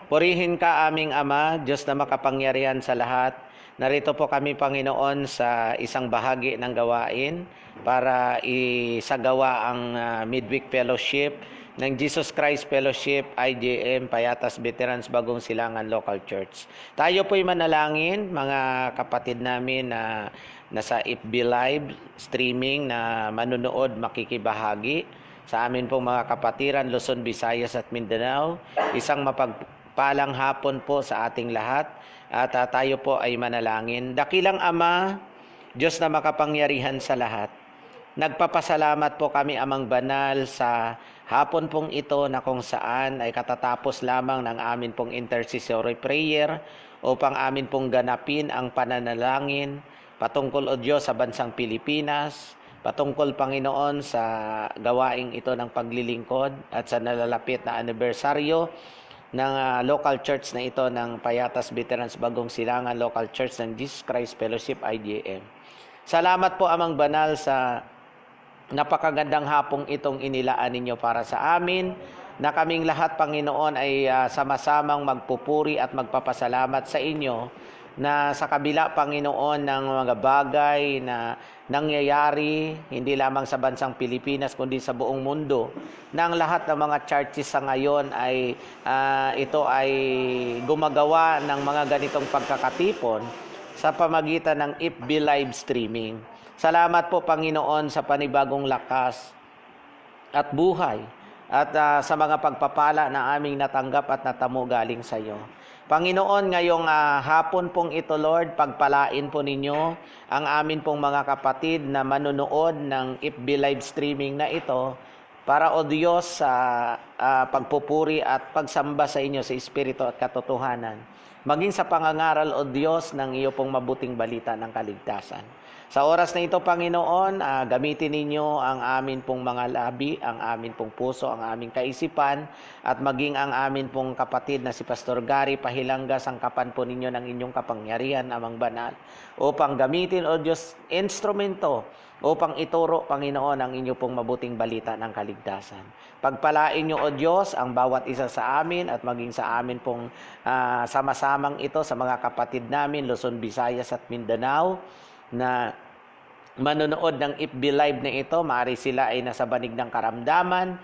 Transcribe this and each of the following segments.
Purihin ka aming Ama, Diyos na makapangyarihan sa lahat. Narito po kami, Panginoon, sa isang bahagi ng gawain para isagawa ang Midweek Fellowship ng Jesus Christ Fellowship, IJM, Payatas Veterans, Bagong Silangan Local Church. Tayo po'y manalangin, mga kapatid namin na nasa FB Live streaming na manunood, makikibahagi. Sa amin pong mga kapatiran, Luzon, Visayas at Mindanao, isang mapagpalang hapon po sa ating lahat at tayo po ay manalangin. Dakilang Ama, Diyos na makapangyarihan sa lahat, nagpapasalamat po kami, Amang Banal, sa hapon pong ito na kung saan ay katatapos lamang ng amin pong intercessory prayer upang amin pong ganapin ang pananalangin patungkol, O Diyos, sa bansang Pilipinas, patungkol, Panginoon, sa gawaing ito ng paglilingkod at sa nalalapit na anibersaryo ng local church na ito ng Payatas Veterans Bagong Silangan Local Church ng Jesus Christ Fellowship, IJM. Salamat po, Amang Banal, sa napakagandang hapong itong inilaan ninyo para sa amin, na kaming lahat, Panginoon, ay sama-samang magpupuri at magpapasalamat sa inyo na sa kabila, Panginoon, ng mga bagay na nangyayari hindi lamang sa bansang Pilipinas kundi sa buong mundo, na ang lahat ng mga churches sa ngayon ay ito ay gumagawa ng mga ganitong pagkakatipon sa pamagitan ng FB live streaming. Salamat po, Panginoon, sa panibagong lakas at buhay at sa mga pagpapala na aming natanggap at natamo galing sa iyo. Panginoon, ngayong hapon pong ito, Lord, pagpalain po ninyo ang amin pong mga kapatid na manunood ng FB live streaming na ito para, O Diyos, sa pagpupuri at pagsamba sa inyo sa Espiritu at katotohanan, maging sa pangangaral, O Diyos, ng iyo pong mabuting balita ng kaligtasan. Sa oras na ito, Panginoon, gamitin ninyo ang amin pong mga labi, ang amin pong puso, ang aming kaisipan, at maging ang amin pong kapatid na si Pastor Gary Pahilanga, sangkapan po ninyo ng inyong kapangyarihan, Amang Banal, upang gamitin, O Diyos, instrumento upang ituro, Panginoon, ang inyo pong mabuting balita ng kaligtasan. Pagpalain nyo, O Diyos, ang bawat isa sa amin at maging sa amin pong sama-samang ito sa mga kapatid namin, Luzon, Visayas at Mindanao, na manonood ng FB Live na ito. Maaari sila ay nasa banig ng karamdaman,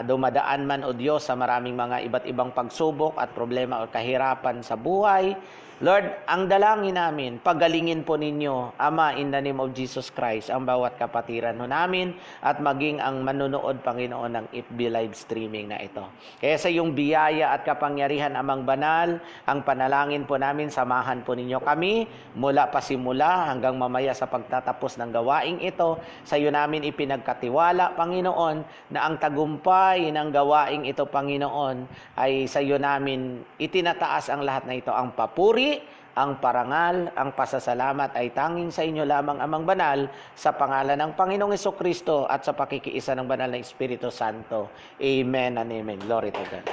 dumadaan man, O Diyos, sa maraming mga iba't ibang pagsubok at problema o kahirapan sa buhay. Lord, ang dalangin namin, pagalingin po ninyo, Ama, in the name of Jesus Christ, ang bawat kapatiran ho namin at maging ang manonood, Panginoon, ng FB live streaming na ito. Kaya sa iyong biyaya at kapangyarihan, Amang Banal, ang panalangin po namin, samahan po ninyo kami mula pasimula hanggang mamaya sa pagtatapos ng gawaing ito. Sa iyo namin ipinagkatiwala, Panginoon, na ang tagumpay ng gawaing ito, Panginoon, ay sa iyo namin itinataas ang lahat na ito. Ang papuri, ang parangal, ang pasasalamat ay tanging sa inyo lamang, Amang Banal, sa pangalan ng Panginoong Jesucristo at sa pakikiisa ng Banal na Espiritu Santo. Amen and amen. Glory to God.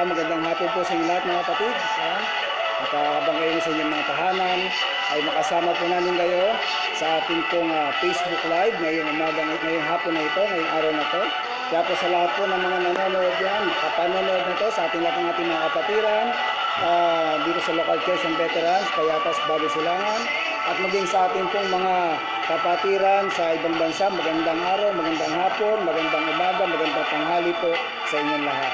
magandang hapon po sa inyo lahat mga kapatid. At habang kayo sa inyong mga tahanan, ay makasama po namin kayo sa ating pong Facebook Live ngayong hapon na ito, ngayong araw na ito. Kaya po sa lahat po ng mga nanonood yan, kapanonood na ito sa ating lahat ng ating mga kapatiran, dito sa local church and veterans, Payatas, Bago Silangan, at maging sa ating pong mga kapatiran sa ibang bansa, magandang araw, magandang hapon, magandang umaga, magandang tanghali po sa inyong lahat.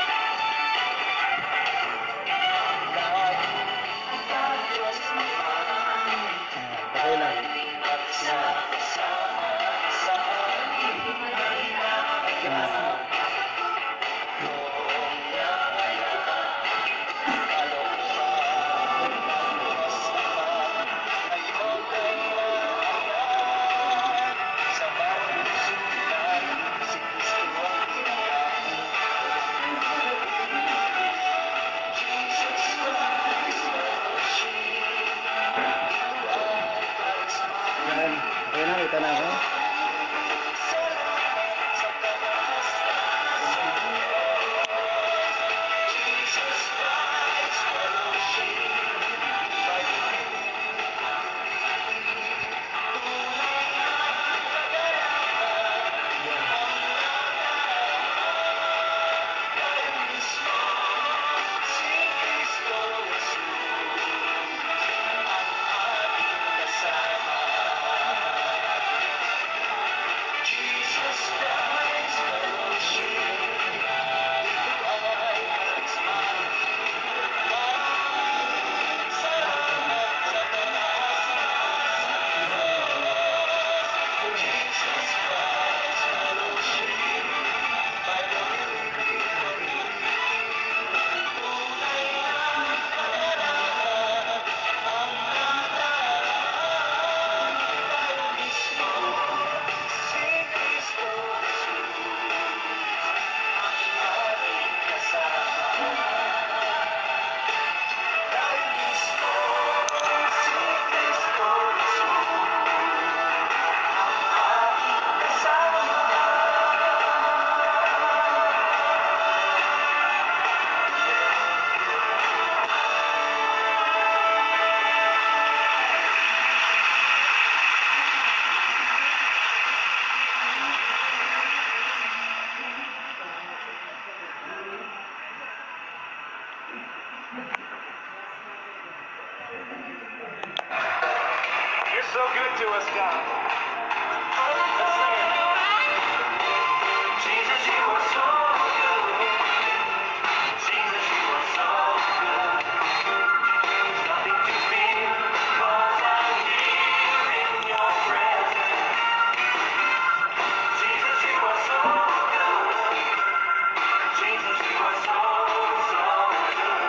Okay lang. Okay na, kita na ako. You're so good to us, God. Let's sing it. Jesus, you are so good. Jesus, you are so good. There's nothing to fear, 'cause I'm here in your presence. Jesus, you are so good. Jesus, you are so, so good.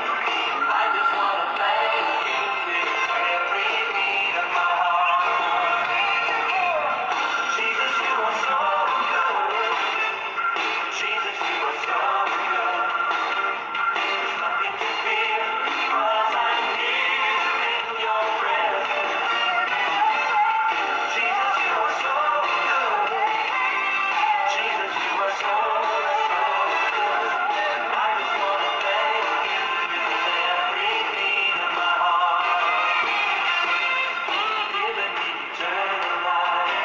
I just want to thank you with every beat of my heart. Jesus, you are so good. Jesus, you are so good. There's nothing to fear, 'cause I'm here in your presence. Jesus, you are so good. Jesus, you are so, so good. I just want to thank you with every beat of my heart. Giving me eternal life.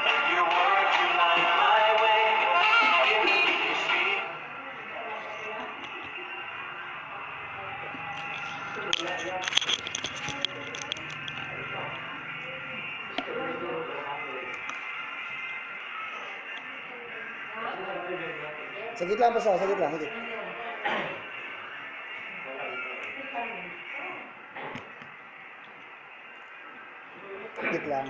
And your word you light my way. Giving me your spirit. Sagit lang, basta. Sagit lang. Sagit. Sagit lang.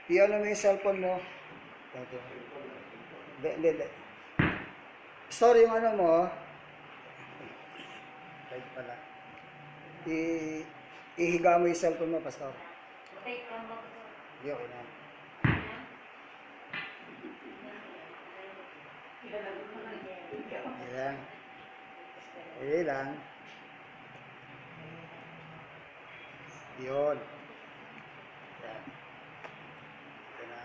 I-ano mo yung cellphone mo. Hindi. Store yung ano mo. Right pala. Ihiga mo yung cellphone mo, Pastor. Hindi, okay na. Ayan. Ayan lang. Yun. Ayan. Ito na.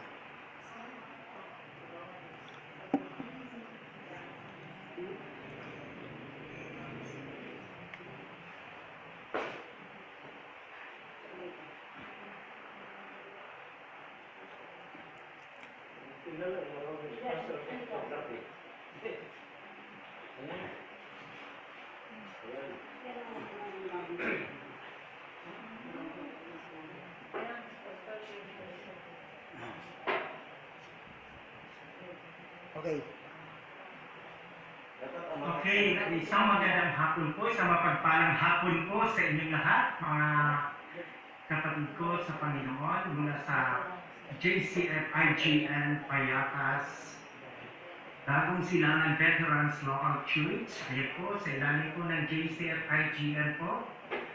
Okay. Okay, isang magandang hapon po, isang mapagpalang hapon po sa inyong lahat, mga kapatid ko sa Panginoon mula sa JCF IGN Payatas, Bagong Silangan Veterans Local Church. Ayan po, sa ilalim po ng JCF IGN po.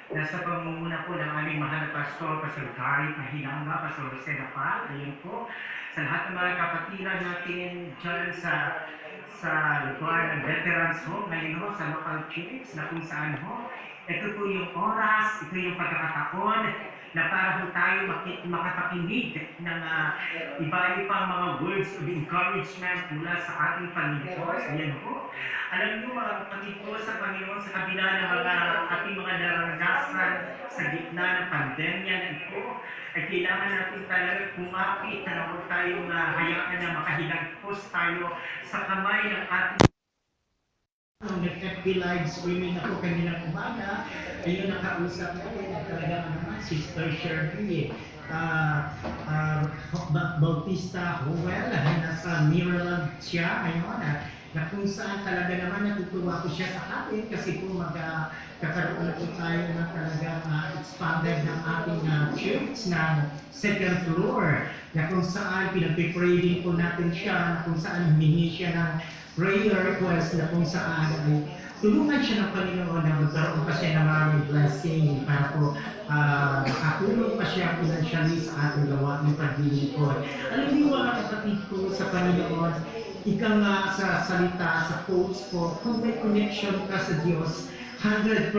Nasa pamumuna po ng aming mahal na pastor, Pastor Gary Pahinanga, Pastor Jose Napal. Ayan po, sa lahat ng mga kapatiran natin dyan sa lugar ng Veterans Home, ngayon ho, sa local church na kung saan ho, ito po yung oras, ito yung pagkakataon na para po tayo makapakinig ng iba-ibang mga words of encouragement mula sa ating Panginoon. Ayan po. Alam niyo mga kapatid ko sa Panginoon, sa kabila ng mga ating mga naranasan sa gitna ng pandemya na ito, ay kailangan natin talaga kumapit na huwag tayong hayaan na makahilagpos tayo sa kamay ng ating nag-FB live streaming ako kanilang umaga, ayun nakausap natin at talagang naman Sister Shirley Bautista Howell, nasa Maryland siya ngayon, na kung saan talaga naman natutuwa ko siya sa atin kasi po magkakaroon na po tayo na talagang expanded ng ating church na second floor, na kung saan pinag-pray din po natin siya, na kung saan humingi siya ng prayer request na kung saan ay tulungan siya ng Panginoon na magkaroon pa siya ng maraming blessing para po makatulong pa siya financially sa ating gawa ng paglilingkod. Alam niyo mga kapatid ko sa Panginoon, ika nga sa salita, sa quotes po, kung may connection ka sa Diyos, 100%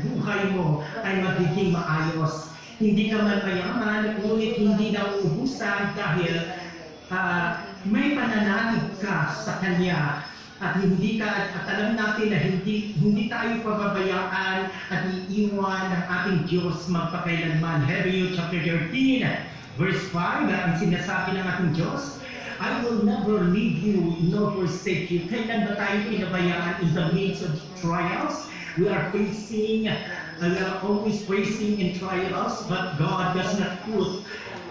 buhay mo ay magiging maayos. Hindi ka man mayaman, ngunit hindi na uubusan dahil may pananalig ka sa Kanya at alam natin na hindi tayo pababayaan at iiwan ng ating Diyos magpakailanman. Hebrew chapter 13 verse 5, ang sinasabi ng ating Diyos, I will never leave you nor forsake you. Kailan ba tayo pinabayaan in the midst of trials? We are always facing in trials, but God does not put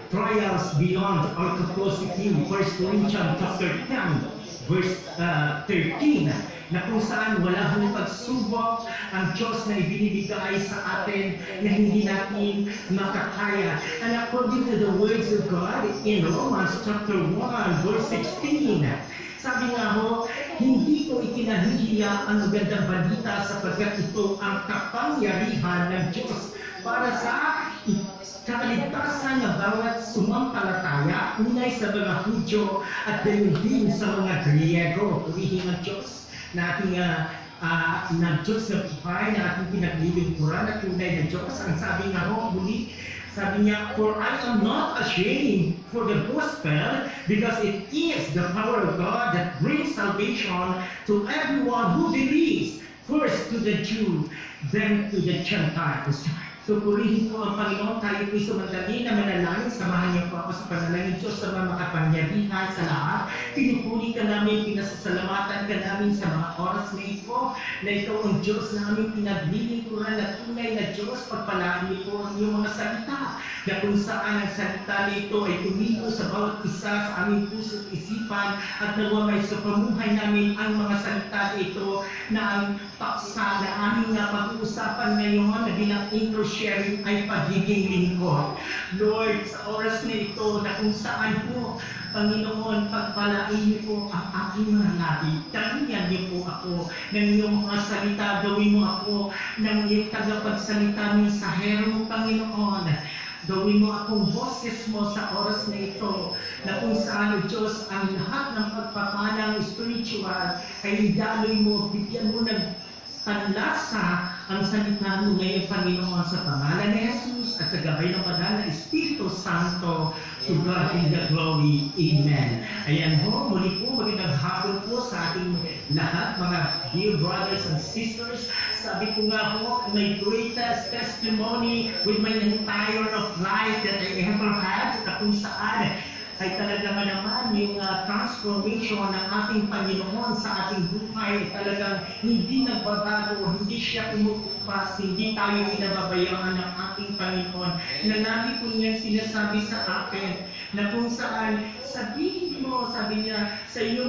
trials beyond our capacity. 1 Corinthians chapter 10 verse 13, na kung saan wala hong pagsubok ang Diyos na ibinibigay sa atin na hindi natin makakaya. And according to the words of God in Romans chapter 1 verse 16, sabi nga ho, hindi ko ikinahihiya ang magandang balita sapagkat ito ang kapangyarihan ng Diyos para sa kaligtasan ng bawat sumampalataya, unay sa mga Hudyo at gayon din sa mga Griego. Purihin ang Diyos na ating na Diyos na buhay na ating pinaglilingkuran at tunay na Diyos. Ang sabi nga ho, muli, sabi niya, for I am not ashamed for the gospel because it is the power of God that brings salvation to everyone who believes, first to the Jew, then to the Gentiles. So purihin po ang Panginoon, tayo po'y sumandali na manalangin. Samahan niyo po ako sa panalangin. Diyos na makapangyarihan sa lahat. Pinupuri ka namin, pinasasalamatan ka namin sa mga oras na ito, na ito ang Diyos na aming pinaglilingkuran na tunay na Diyos. Pagpalaan niyo po ang iyong mga salita, na kung saan ang salita nito ay tumigo sa bawat isa sa aming puso at isipan, at nawa may sa pamuhay namin ang mga salita nito na ang paksa na aming pag-uusapan ngayon na bilang intro sharing ay pagiging lingkod. Lord, sa oras na ito na kung saan po, Panginoon, pagpalain niyo po ang aking mga labi. Tangiyan niyo po ako ng iyong mga salita. Gawin mo ako ng iyong tagapagsalita ng sahero, Panginoon. Gawin mo akong boses mo sa oras na ito, na kung saan, O Diyos, ang lahat ng pagpapalang spiritual ay daloy mo, bigyan mo ng panlasa ang salita mo ngayon, Panginoon, sa pangalan ni Jesus at sa gabay ng banal na Espiritu Santo. To God in the glory. Amen. Ayan ho, muli po, magandang hapon po sa ating lahat, mga dear brothers and sisters. Sabi ko nga po, my greatest testimony with my entire of life that I ever had, na kung saan ay talaga naman yung transformation ng ating Panginoon sa ating buhay ay talagang hindi nagbabago, hindi siya kumukupas, hindi tayo pinababayaan ng ating Panginoon. Na lagi po niya sinasabi sa akin na kung saan sabihin mo, sabi niya, sa iyo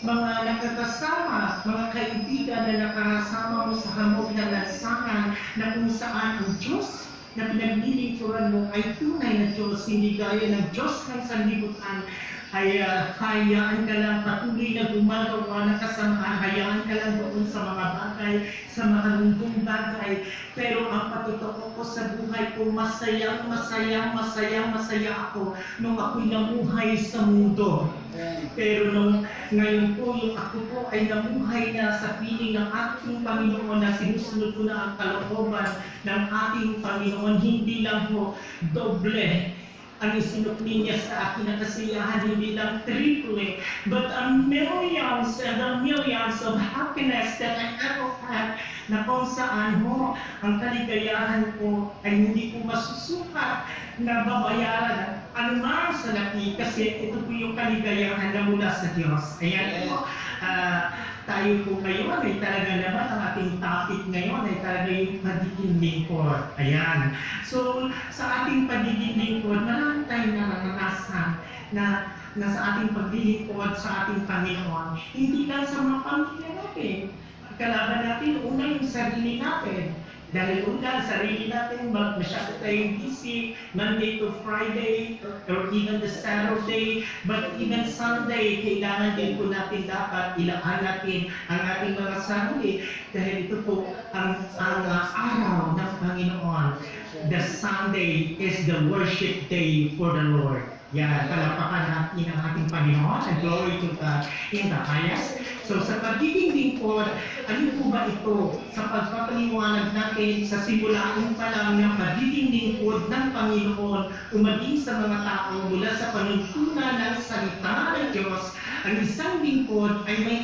mga nakakasama, mga kaibigan na nakakasama mo sa hamog na lansangan, na kung saan ang Diyos na pinaglilingkuran mo ay tunay na Diyos, hindi gaya ng Diyos ng sanlibutan, ay hayaan ka lang patuloy na gumagawa ng kasamaan, hayaan ka lang doon sa mga bagay, sa mga lungkong bagay. Pero ang patotoo ko sa buhay ko, masaya ako nung ako'y namuhay sa mundo. Pero nung ngayon po, yung ako po ay namuhay na sa piling ng ating Panginoon, na sinusunod ko na ang kalooban ng ating Panginoon. Hindi lang po doble ang isinukli niya sa akin na kasiyahan, hindi lang triple, but millions and millions of happiness that I ever had, na kung saan ho, ang kaligayahan ko ay hindi ko masusukat na babayaran anuman sa laki, kasi ito po yung kaligayahan na mula sa Diyos. Ayan po, tayo po ngayon ay talaga naman, ang ating topic ngayon ay talaga yung pagiging lingkod. Ayan. So, sa ating pagiging lingkod, marami tayong naranasan na sa ating paglilingkod sa ating Panginoon. Hindi lang sa mga pamilya natin. Kalaban natin, una yung sarili natin. Dahil una, sarili natin, masyado tayong busy, Monday to Friday, or even the Saturday, but even Sunday, kailangan din po natin dapat ilaan natin ang ating mga sarili. Dahil ito po ang araw ng Panginoon. The Sunday is the worship day for the Lord. Yan, palapakan natin ang ating Panginoon, and glory to God in the highest. So sa pagiging lingkod, ano po ba ito sa pagpapaliwanag natin sa simulain pa lang ng pagiging lingkod ng Panginoon umaging sa mga tao mula sa panuntunan ng salita ng Diyos? Ang isang lingkod ay may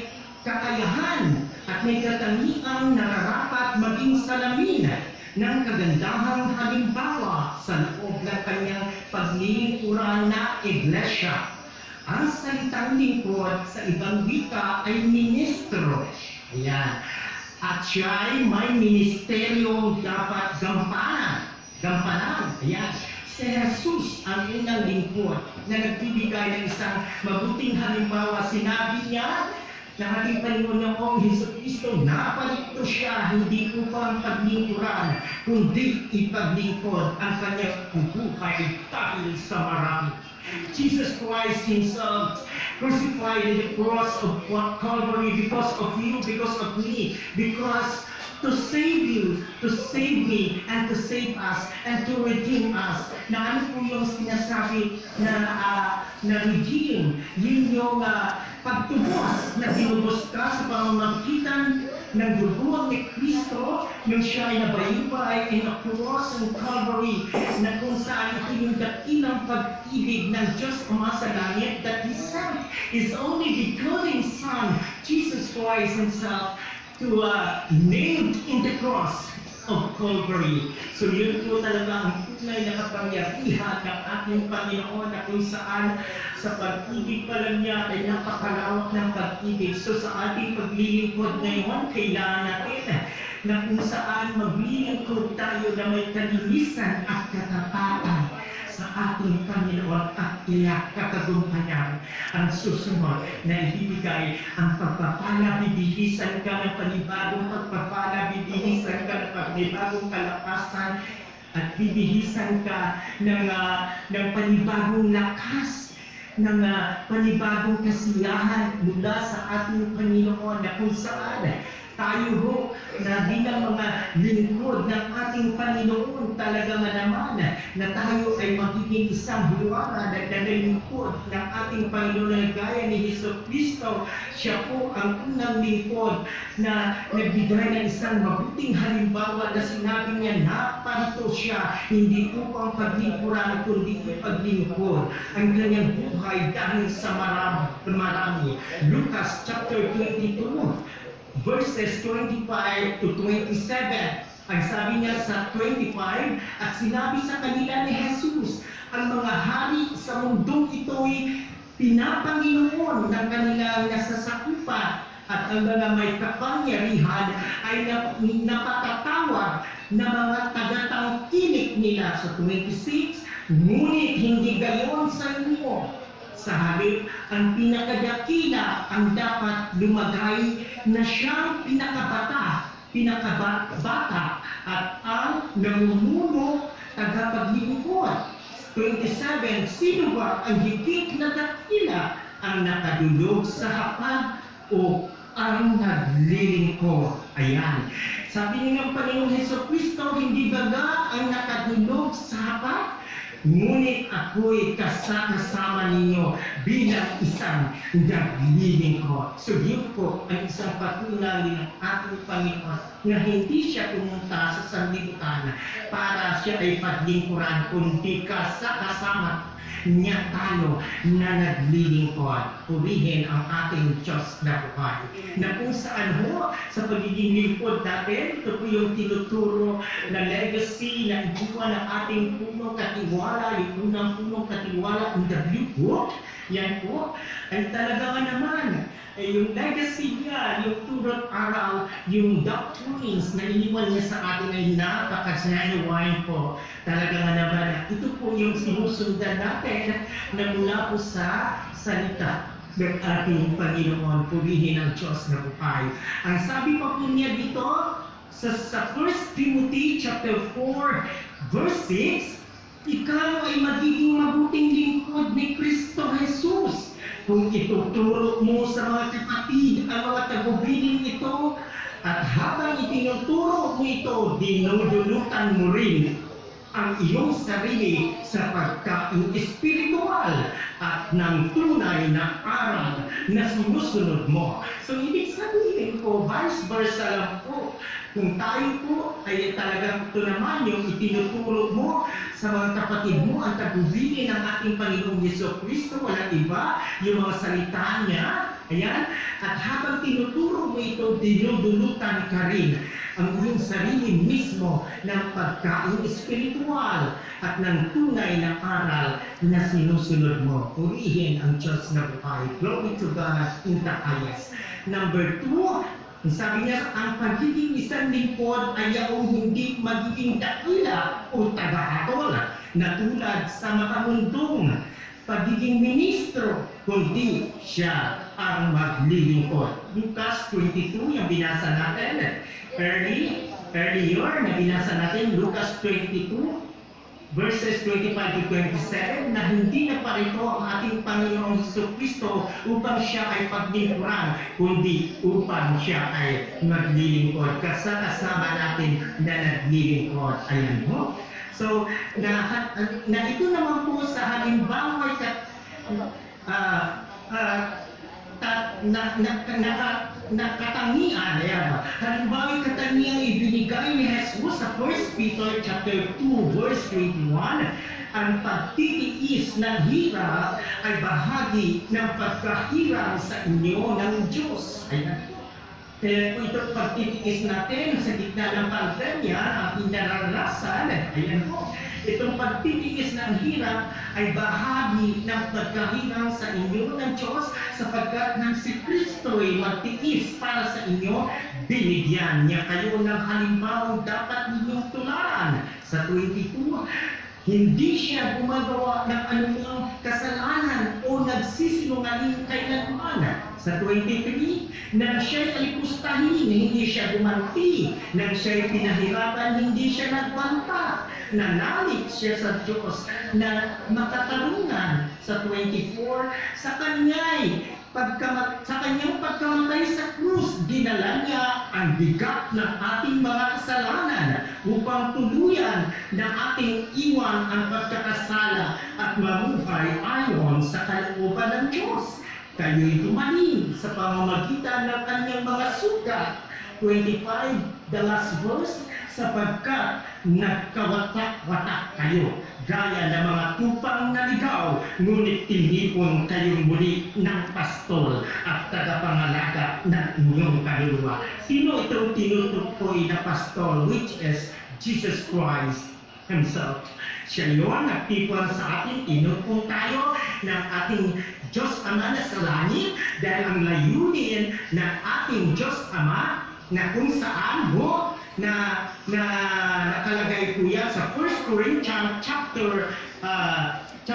kakayahan at may katangiang nararapat maging salamin ng kagandahang halimbawa sa loob ng kanyang paglilingkuran na iglesia. Ang salitang lingkod sa ibang wika ay ministro. Ayan. At siya ay may ministeryo dapat gampanan. Ayan. Si Jesus ang unang lingkod na nagbibigay ng isang mabuting halimbawa. Sinabi niya na ating Panginoong Hesukristo, napaligto siya hindi upang paglingkuran, kundi ipaglingkod ang kanyang buhay dahil sa marami. Jesus Christ Himself crucified in the cross of Calvary because of you, because of me, because to save you, to save me, and to save us, and to redeem us. Na ano po yung sinasabi na redeem? Yun yung pagtubos na binubos ka sa pamamagitan ng dugo ni Kristo, yung siya ay nabayubay in a cross and Calvary, na kung saan ito yung dakilang pag-ibig ng Diyos Ama sa langit, that He sent His only begotten Son, Jesus Christ Himself, to nailed in the cross of Calvary. So yun po talaga ang tunay na kapangyarihan ng ating Panginoon na kung saan sa pag-ibig pa lang niya ay napakalawak ng pag-ibig. So sa ating paglilingkod ngayon, kailangan natin na kung saan maglilingkod tayo na may kalinisan at katapatan sa ating Panginoon at tiyak katagumpayan. Ang susunod na ibibigay ang pagpapala, bibilisan ka ng panibagong pagpapala, bibilisan ka ng panibagong kalakasan, at bibilisan ka ng panibagong lakas, ng panibagong kasiyahan mula sa ating Panginoon na kung saan tayo ho na bilang mga lingkod ng ating Panginoon talaga naman na tayo ay magiging isang buwara na lingkod ng ating Panginoon na gaya ni Jesucristo. Siya po ang unang lingkod na nagbigay ng isang mabuting halimbawa na sinabi niya na parito siya hindi upang paglingkuran kundi paglingkod ang kanyang buhay dahil sa marami. Lucas chapter 22 verses 25 to 27. Ang sabi niya sa 25, at sinabi sa kanila ni Jesus, ang mga hari sa mundong ito'y pinapanginoon ng kanilang nasasakupan at ang mga may kapangyarihan ay napatatawag na mga tagatangkilik nila sa 26, ngunit hindi gayon sa inyo. Sa halip, ang pinakadakila ang dapat lumagay na siyang pinakabata at ang namumuno tagapaglingkod. 27, sino ba ang higit na dakila ang nakadulog sa hapag o ang naglilingkod? Ayan. Sabi ng Panginoong Jesucristo, hindi baga ang nakadulog sa hapag? Ngunit ako'y kasama ninyo bilang isang naglilingkod. So yun po ang isang patunay ng ating Panginoon na hindi siya pumunta sa sanlibutan para siya ay paglingkuran, kundi kasama niya tayo na naglilingkod. Purihin ang ating Diyos na buhay. Na kung saan ho, sa pagiging lingkod natin, ito po yung tinuturo na legacy na ibuwa ng ating punong katiwala, yung unang punong katiwala in the Blue Book. Yan po, ay talaga naman, yung legacy niya, yung turot aral, yung doctrines na iniwan niya sa atin ay napaka-genuine po. Talaga naman, ito po yung sinusundan natin na mula po sa salita ng ating Panginoon. Purihin ang Diyos na buhay. Ang sabi pa po niya dito sa 1 Timothy chapter 4 verse 6, ikaw ay magiging mabuting lingkod ni Kristo Jesus kung ituturo mo sa mga kapatid ang mga tagubilin ito, at habang itinuturo mo ito, dinudulutan mo rin ang iyong sarili sa pagkain espiritual at ng tunay na aral na sinusunod mo. So, ibig sabihin po, vice versa lang po. Kung tayo po ay talagang ito naman yung itinuturo mo sa mga kapatid mo, ang tagubilin ng ating Panginoong Jesucristo, walang iba, yung mga salita niya, ayan, at habang tinuturo mo ito, dinudulutan ka rin ang iyong sarili mismo ng pagkain espiritual at ng tunay na aral na sinusunod mo. Purihin ang Diyos na buhay. Glory to God in the highest. Number 2, sabi niya, ang pagiging isang lingkod ay yaong hindi magiging dakila o tagahatol na tulad sa makamundong pagiging ministro, kundi siya ang maglilingkod. Lucas 22, yung binasa natin, earlier na binasa natin, Lucas 22, verses 25 to 27, na hindi na parito ang ating Panginoong Jesucristo upang siya ay paglingkuran, kundi upang siya ay maglilingkod. Kasama natin na naglilingkod. Ayan mo. So, na ito naman po sa halimbawa katangian, halimbawa katangian ibinigay ni Jesus sa 1 Peter chapter 2 verse 21, ang pagtitiis ng hirap ay bahagi ng pagkahirap sa inyo ng Diyos. Ayan. Kaya po itong pagtitiis natin sa gitna ng pandemya, ating naranasan, ayan po, itong pagtitiis ng hirap ay bahagi ng pagkahinang sa inyo ng Diyos sapagkat nang si Kristo ay magtiis para sa inyo, binigyan niya kayo ng halimbawang dapat ninyong tularan. Sa 22, hindi siya gumagawa ng anumang kasalanan o nagsisinungaling kailanman. Sa 23, nang siya'y alipustahin, hindi siya gumanti. Nang siya'y pinahirapan, hindi siya nagbanta. Nanalig siya sa Diyos na makatarungan. Sa 24, sa kanyang pagkamatay sa krus, dinala niya ang bigat ng ating mga kasalanan upang tuluyan na ating iwan ang pagkakasala at mamuhay ayon sa kalooban ng Diyos. Kayo'y dumating sa pamamagitan ng kanyang mga sugat. 25, the last verse, sapagkat nagkawatak-watak kayo, gaya ng mga tupang naligaw, ngunit tinipon kayong muli ng pastol at tagapangalaga ng inyong kaluluwa. Sino itong tinutukoy na pastol, which is Jesus Christ Himself? Siya yun, nagtipon sa atin, tinupong tayo ng ating Diyos Ama na sa langit dahil ang layunin ng ating Diyos Ama na kung saan mo na nakalagay po yan sa 1 Corinthians chapter 1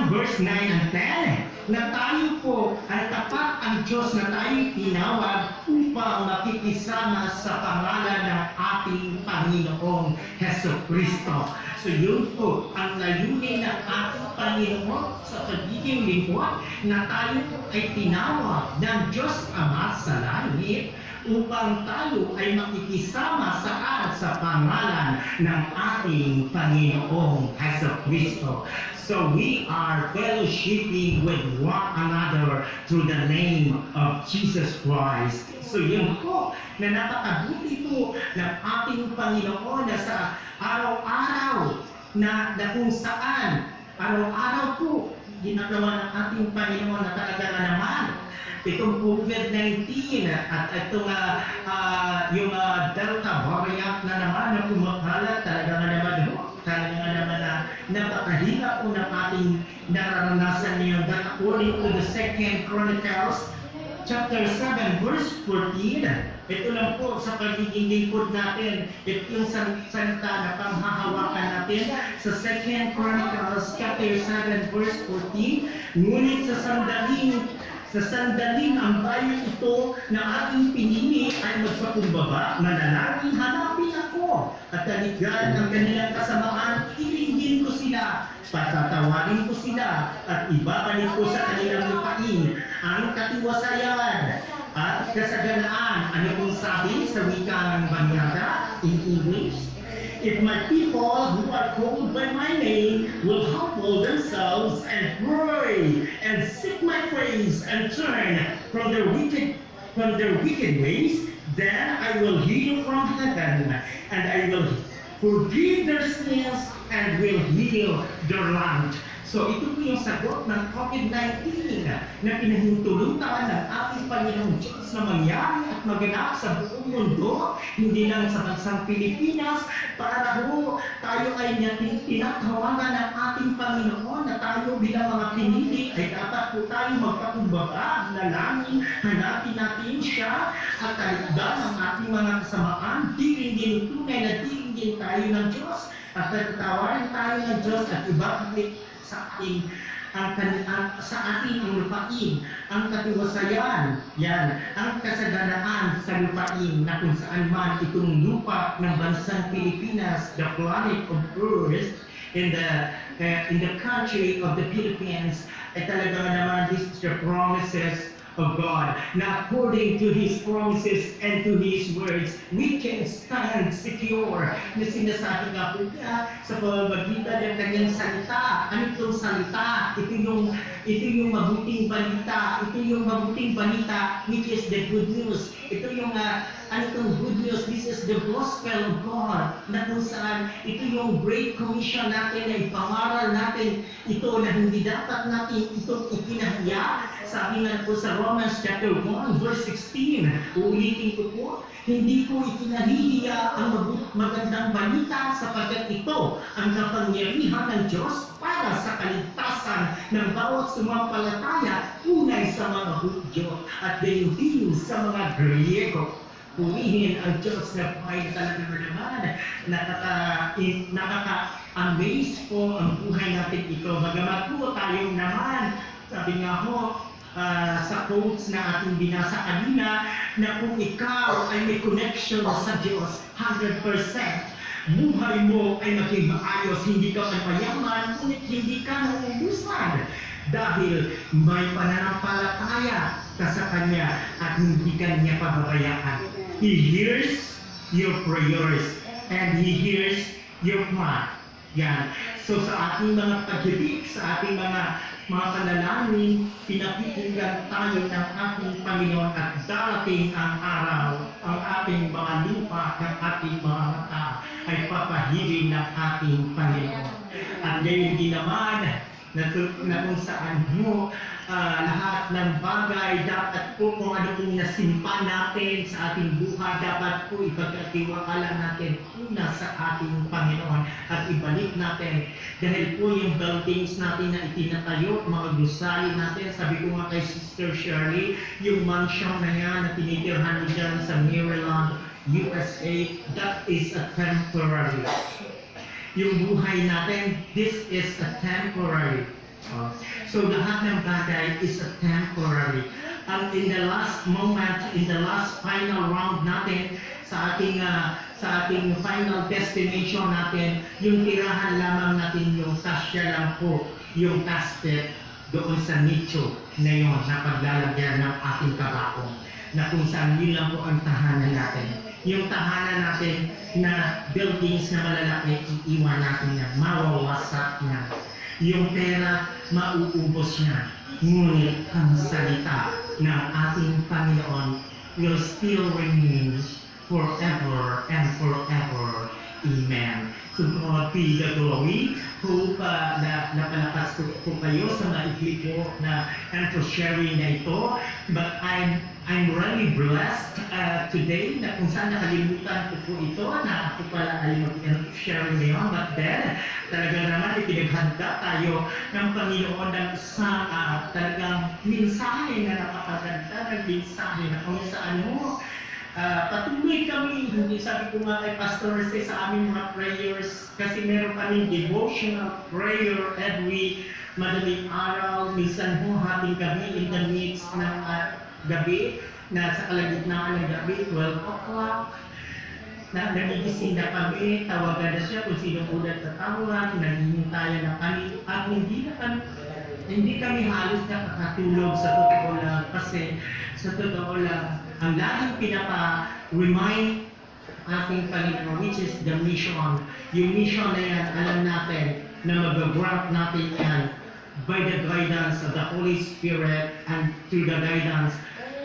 verse 9 and 10 na tayo po ay tapat ang Diyos na tayo tinawag upang makikisama sa pangalan ng ating Panginoong Hesukristo. So yun po ang layunin ng ating Panginoon sa pagiging lingkod na tayo ay tinawag ng Diyos Ama sa langit upang tayo ay makikisama sa pangalan ng ating Panginoong Hesukristo. So we are fellowshipping with one another through the name of Jesus Christ. So yun po na napakabuti po ng ating Panginoon na sa araw-araw na kung saan araw-araw po ginagawa ng ating Panginoon na talaga na naman itong COVID-19 at itong yung Delta variant na naman na kumakalat talaga na naman talaga na naman na napakahirap po ng ating nararanasan ngayon. But according to the 2 Chronicles chapter 7 verse 14, ito lang po sa pagiging lingkod natin, ito yung salita na panghahawakan natin sa 2 Chronicles chapter 7 verse 14, ngunit sa sandaling ang bayan ito na ating pinili ay magpakumbaba, manalangin, hanapin ako at taligan ang kanilang kasamaan, iringgin ko sila, patatawarin ko sila at ibabalik ko sa kanilang lupain ang katiwasayan at kasaganaan. Ano kung sabi sa wikang Banyaga in English? If my people who are called by my name will humble themselves and pray and seek my face and turn from their wicked ways, then I will hear from heaven and I will forgive their sins and will heal their land. So ito po yung sagot ng COVID-19 na pinahintulutan ng ating Panginoong Diyos na mangyari at maganap sa buong mundo, hindi lang sa bansang Pilipinas, para ho tayo ay tinatawagan ng ating Panginoon na tayo bilang mga pinili ay dapat po tayo magpakumbaba, nalangin, hanapin natin siya at taligdan ang ating mga kasamaan, diringgin tunay na diringgin tayo ng Diyos at tatawarin tayo ng Diyos at ibabalik sa ating ang lupain, ang katiwasayan, yan, ang kasaganaan sa lupain na kung saan man itong lupa ng bansang Pilipinas, the planet of Earth, in the country of the Philippines, ay talaga naman this is the promises of God. Now, according to His promises and to His words, we can stand secure. Na sinasabi nga po niya sa pamamagitan ng kanyang salita. Ano itong salita? Ito yung mabuting balita. Ito yung mabuting balita, which is the good news. Ito yung ano itong good news? This is the gospel of God. Na kung saan ito yung great commission natin na ipangaral natin ito na hindi dapat natin itong ikinahiya. Sabi nga po sa Romans chapter 1 verse 16. Uulitin ko po, hindi ko ikinahihiya ang magandang balita sapagkat ito ang kapangyarihan ng Diyos para sa kaligtasan ng bawat sumampalataya, unay sa mga Hudyo at gayon din sa mga Griego. Purihin ang Diyos na buhay talaga naman. Nakaka-amaze po ang buhay natin ito. Bagamat po tayong naman, sabi nga ho, sa quotes na ating binasa kanina, na kung ikaw ay may connection sa Diyos 100%, buhay mo ay maging maayos, hindi ka man mayaman, ngunit hindi ka nauubusan. Dahil may pananampalataya ka sa Kanya at hindi ka niya pababayaan. He hears your prayers and He hears your plan. Yan. So sa ating mga pag-ibig, sa ating mga panalangin, pinapikinggan tayo ng ating Panginoon at darating ang araw, ang ating mga lupa, ng ating mga mata ay papahirin ng ating Panginoon. At gayon din naman, na kung saan mo lahat ng bagay dapat po kung ano pong nasimpa natin sa ating buhay, dapat po ipagkatiwakala natin una sa ating Panginoon at ibalik natin. Dahil po yung buildings natin na itinatayo, mga gusali natin, sabi ko nga kay Sister Shirley, yung mansion na yan na tinitirhan dyan sa Maryland, USA, that is a temporary. Yung buhay natin, this is a temporary. So lahat ng bagay is a temporary. And in the last moment, in the last final round natin, sa ating final destination natin, yung tirahan lamang natin yung sasya lang po, yung casket doon sa nicho na yun na paglalagyan ng ating kabakong, na kung saan yun lang po ang tahanan natin. Yung tahanan natin na buildings na malalaki, iiwan natin na mawawasak na. Yung pera, mauubos na. Ngunit ang salita ng ating Panginoon will still remain forever and forever. Amen. To God be the glory. Hope na napalakas ko kayo sa maikli po na and for sharing na ito. But I'm really blessed today na kung saan nakalimutan ko po ito na ako pala ay mag-sharing ngayon. But then, talaga naman ipinaghanda tayo ng Panginoon ng isang talagang mensahe na napakaganda ng mensahe na kung saan mo patuloy kami, hindi sabi ko nga kay Pastor Jose sa aming mga prayers kasi meron kaming devotional prayer every madaling araw, minsan ho hating gabi in the midst ng gabi, na sa kalagitnaan ng gabi, 12 o'clock, na nagigising na kami, tawagan na siya kung sino ulat tatawag, naghihintayan na kami, at hindi kami halos nakakatulog sa totoo lang kasi sa totoo lang ang laging pinapa-remind ating Panginoon, which is the mission. Yung mission na yan, alam natin na mag-grant natin yan by the guidance of the Holy Spirit and through the guidance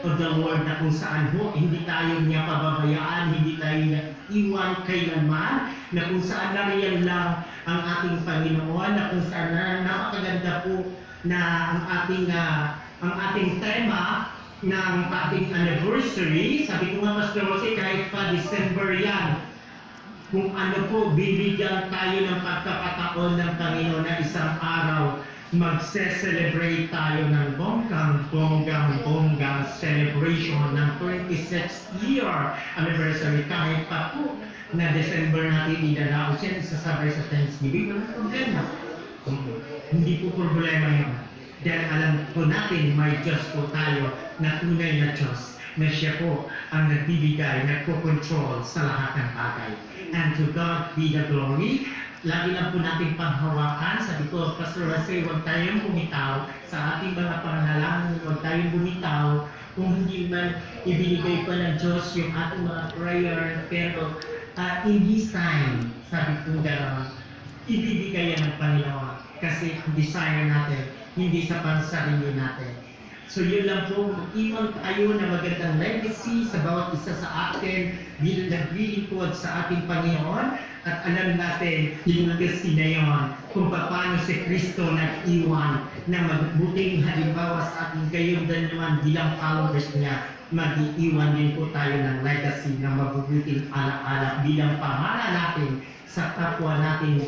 of the Lord, na kung saan ho, hindi tayo niya pababayaan, hindi tayo niya iwan kailanman, na kung saan nariyan lang ang ating Panginoon, na kung saan napakaganda po na ang ating tema ng ating anniversary. Sabi ko nga, Pastor Jose, kahit pa December yan, kung ano po, bibigyan tayo ng pagkakataon ng Panginoon na isang araw, magse-celebrate tayo ng bonggang celebration ng 26th year anniversary. Kahit pa po na December natin idalaos yan, isasabay sa Thanksgiving, walang problema. Hindi po problema yun. Dahil alam po natin, may Diyos po tayo na tunay na Diyos, na siya po ang nagbibigay, nagpo-control sa lahat ng bagay. And to God be the glory. Lagi lang po natin panghawakan. Sabi ko, Pastor Jose, huwag tayong bumitaw sa ating mga panganalangin, huwag tayong bumitaw kung hindi man ibinigay pa ng Diyos yung ating mga prayer, pero in His time, sabi ko gano'n, ibibigay yan ng Panginoon kasi ang desire natin, hindi sa pansarili natin. So yun lang po, mag-iwan tayo na magandang legacy sa bawat isa sa atin bilang naglilingkod sa ating Panginoon at alam natin yung legacy na yun kung paano si Kristo nag-iwan na magbuting halimbawa sa ating gayon din naman bilang followers niya, mag-iiwan din po tayo ng legacy na mabubuting alaala bilang pamana natin sa kapwa natin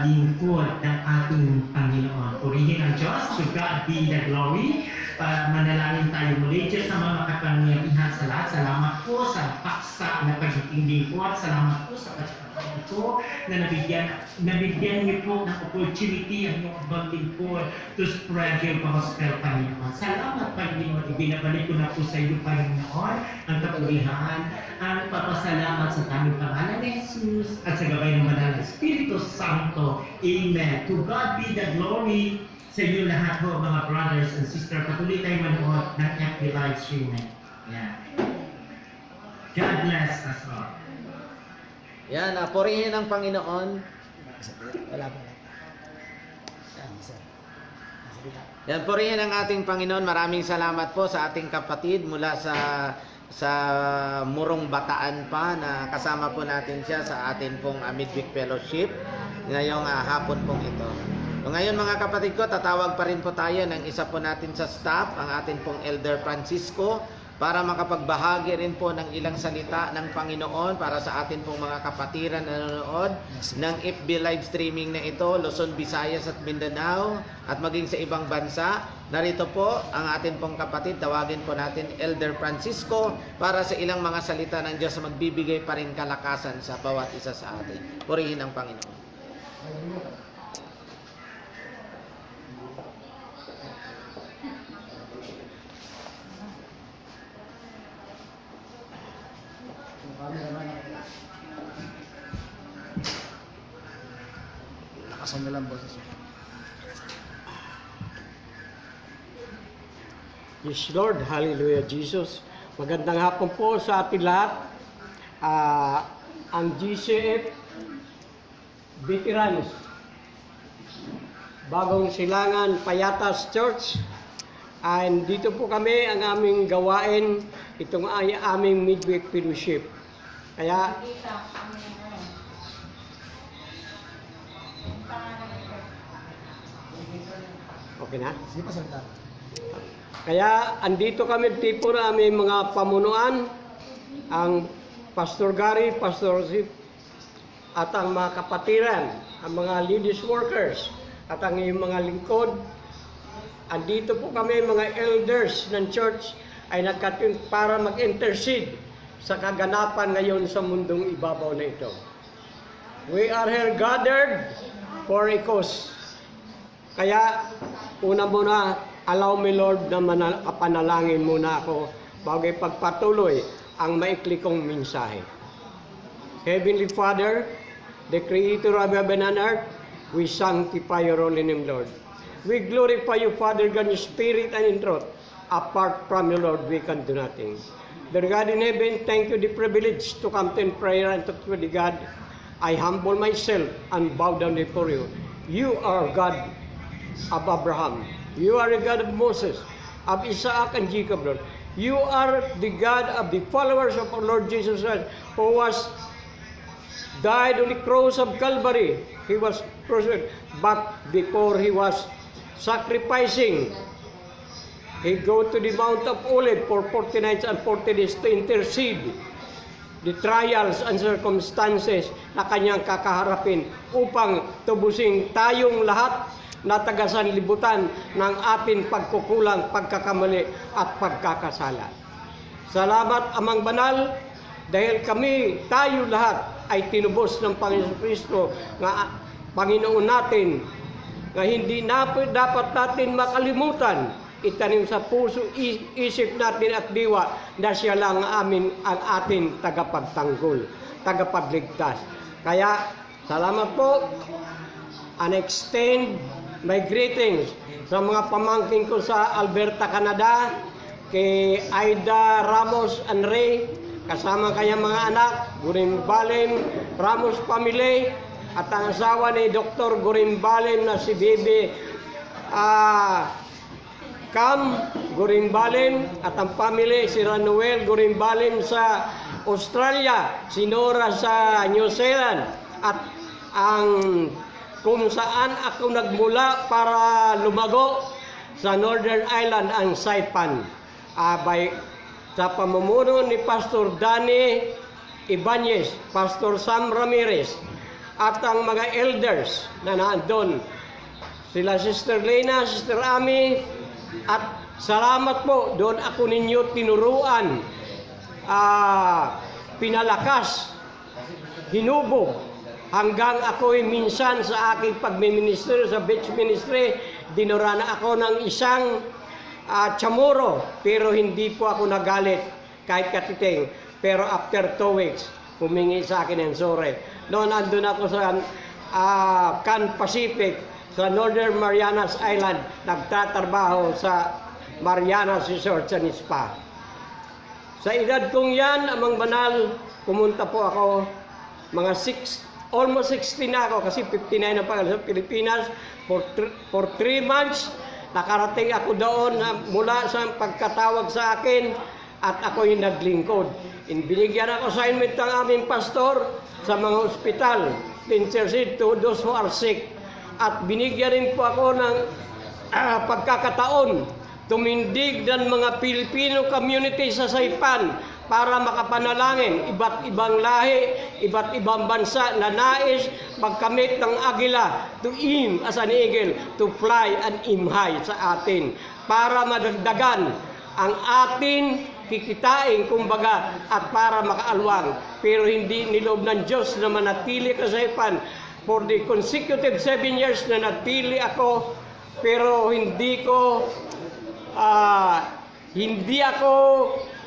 lingkod ng ating Panginoon. Purihin ang Diyos, to God be the glory. Manalangin tayo muli Diyos sa mga kapangyarihan sa lahat. Salamat po sa paksa na pagiging lingkod. Salamat po sa pagkakataon ko na nabigyan niyo po ng opportunity ang iyong ibang lingkod to spread your gospel, Panginoon. Salamat, Panginoon. Ibinabalik ko na po sa iyo, Panginoon, ang kapurihan, ang papasalamat sa tamang pangalan ni Jesus at sa gabay ng Banal na Espiritu Santo. Amen. To God be the glory. Sa inyo lahat po, mga brothers and sisters, patuloy tayo manood ng FB live streaming. Yeah. God bless us all. Yan, purihin ang Panginoon. Wala. Yan, purihin ang ating Panginoon. Maraming salamat po sa ating kapatid mula sa Murong Bataan pa na kasama po natin siya sa atin pong Midweek Fellowship ngayong hapon pong ito. So, ngayon mga kapatid ko, tatawag pa rin po tayo ng isa po natin sa staff, ang atin pong Elder Francisco, para makapagbahagi rin po ng ilang salita ng Panginoon para sa atin pong mga kapatiran na nanonood ng FB live streaming na ito, Luzon, Visayas at Mindanao at maging sa ibang bansa. Narito po ang atin pong kapatid, tawagin po natin Elder Francisco para sa ilang mga salita ng Diyos na magbibigay pa rin kalakasan sa bawat isa sa atin. Purihin ang Panginoon. Lakasan mo lang boses. Yes, Lord. Hallelujah, Jesus. Magandang hapon po sa ating lahat. Ang GCF Veteranos, Bagong Silangan Payatas Church. And dito po kami ang aming gawain, itong ay aming midweek fellowship. Kaya okay na? Sige pa, salita. Kaya andito kami tipo na aming mga pamunuan, ang Pastor Gary, Pastor Zip, at ang mga kapatiran, ang mga ladies workers, at ang iyong mga lingkod. Andito po kami mga elders ng church ay nagkatin para mag-intercede sa kaganapan ngayon sa mundong ibabaw na ito. We are here gathered for a cause. Kaya, una muna, allow me Lord na kapanalangin muna ako bago ipagpatuloy ang maikli kong mensahe. Heavenly Father, the Creator of heaven and earth, we sanctify your holy name, Lord. We glorify you, Father God, in spirit and in truth. Apart from you, Lord, we can do nothing. Dear God in heaven, thank you the privilege to come to in prayer and to pray, God. I humble myself and bow down before you. You are God of Abraham. You are the God of Moses, of Isaac and Jacob, Lord. You are the God of the followers of our Lord Jesus Christ, who was died on the cross of Calvary. He was crucified, but before he was sacrificing, he go to the Mount of Olives for 40 nights and 40 days to intercede the trials and circumstances na kanyang kakaharapin upang tubusin tayong lahat na taga-sanlibutan ng ating pagkukulang, pagkakamali at pagkakasala. Salamat, Amang Banal, dahil kami, tayo lahat ay tinubos ng Panginoon Kristo nga Panginoon natin, nga hindi dapat natin makalimutan, itanim sa puso, isip natin at diwa na siya lang ang ating tagapagtanggol, tagapagligtas. Kaya, salamat po, and extend my greetings sa mga pamangkin ko sa Alberta, Canada, kay Aida Ramos and Ray, kasama kanyang mga anak, Gurimbalem Ramos Family, at ang asawa ni Dr. Gurimbalem na si Bibi Cam Gurimbalin at ang family, si Ranuel Gurimbalin sa Australia, si Nora sa New Zealand, at ang kung saan ako nagmula para lumago sa Northern Ireland, ang Saipan. Sa pamumuno ni Pastor Danny Ibanez, Pastor Sam Ramirez, at ang mga elders na nandun, sila Sister Lena, Sister Ami, at salamat po, doon ako ninyo tinuruan, pinalakas, hinubog, hanggang ako'y minsan sa aking pagmiministry sa beach ministry, dinura na ako ng isang chamorro, pero hindi po ako nagalit kahit katiting. Pero after 2 weeks, humingi sa akin ng sorry. Noon andun ako sa Can Pacific, sa Northern Marianas Island, nagtatrabaho sa Marianas Resort sa Nispa. Sa edad kong yan, amang banal, pumunta po ako, almost 60 na ako, kasi 59 na pa sa Pilipinas, for 3 months, nakarating ako doon mula sa pagkatawag sa akin at ako yung naglingkod. Binigyan ako assignment ng aming pastor sa mga hospital, intercede to those who are sick. At binigyan rin po ako ng pagkakataon tumindig ng mga Filipino community sa Saipan para makapanalangin iba't ibang lahi, iba't ibang bansa na nais magkamit ng agila, to aim as an eagle, to fly and aim high sa atin, para madagdagan ang atin kikitain, kumbaga, at para makaalwang. Pero hindi nilob ng Diyos na manatili ka sa Saipan. For the consecutive 7 years na natili ako, pero hindi ako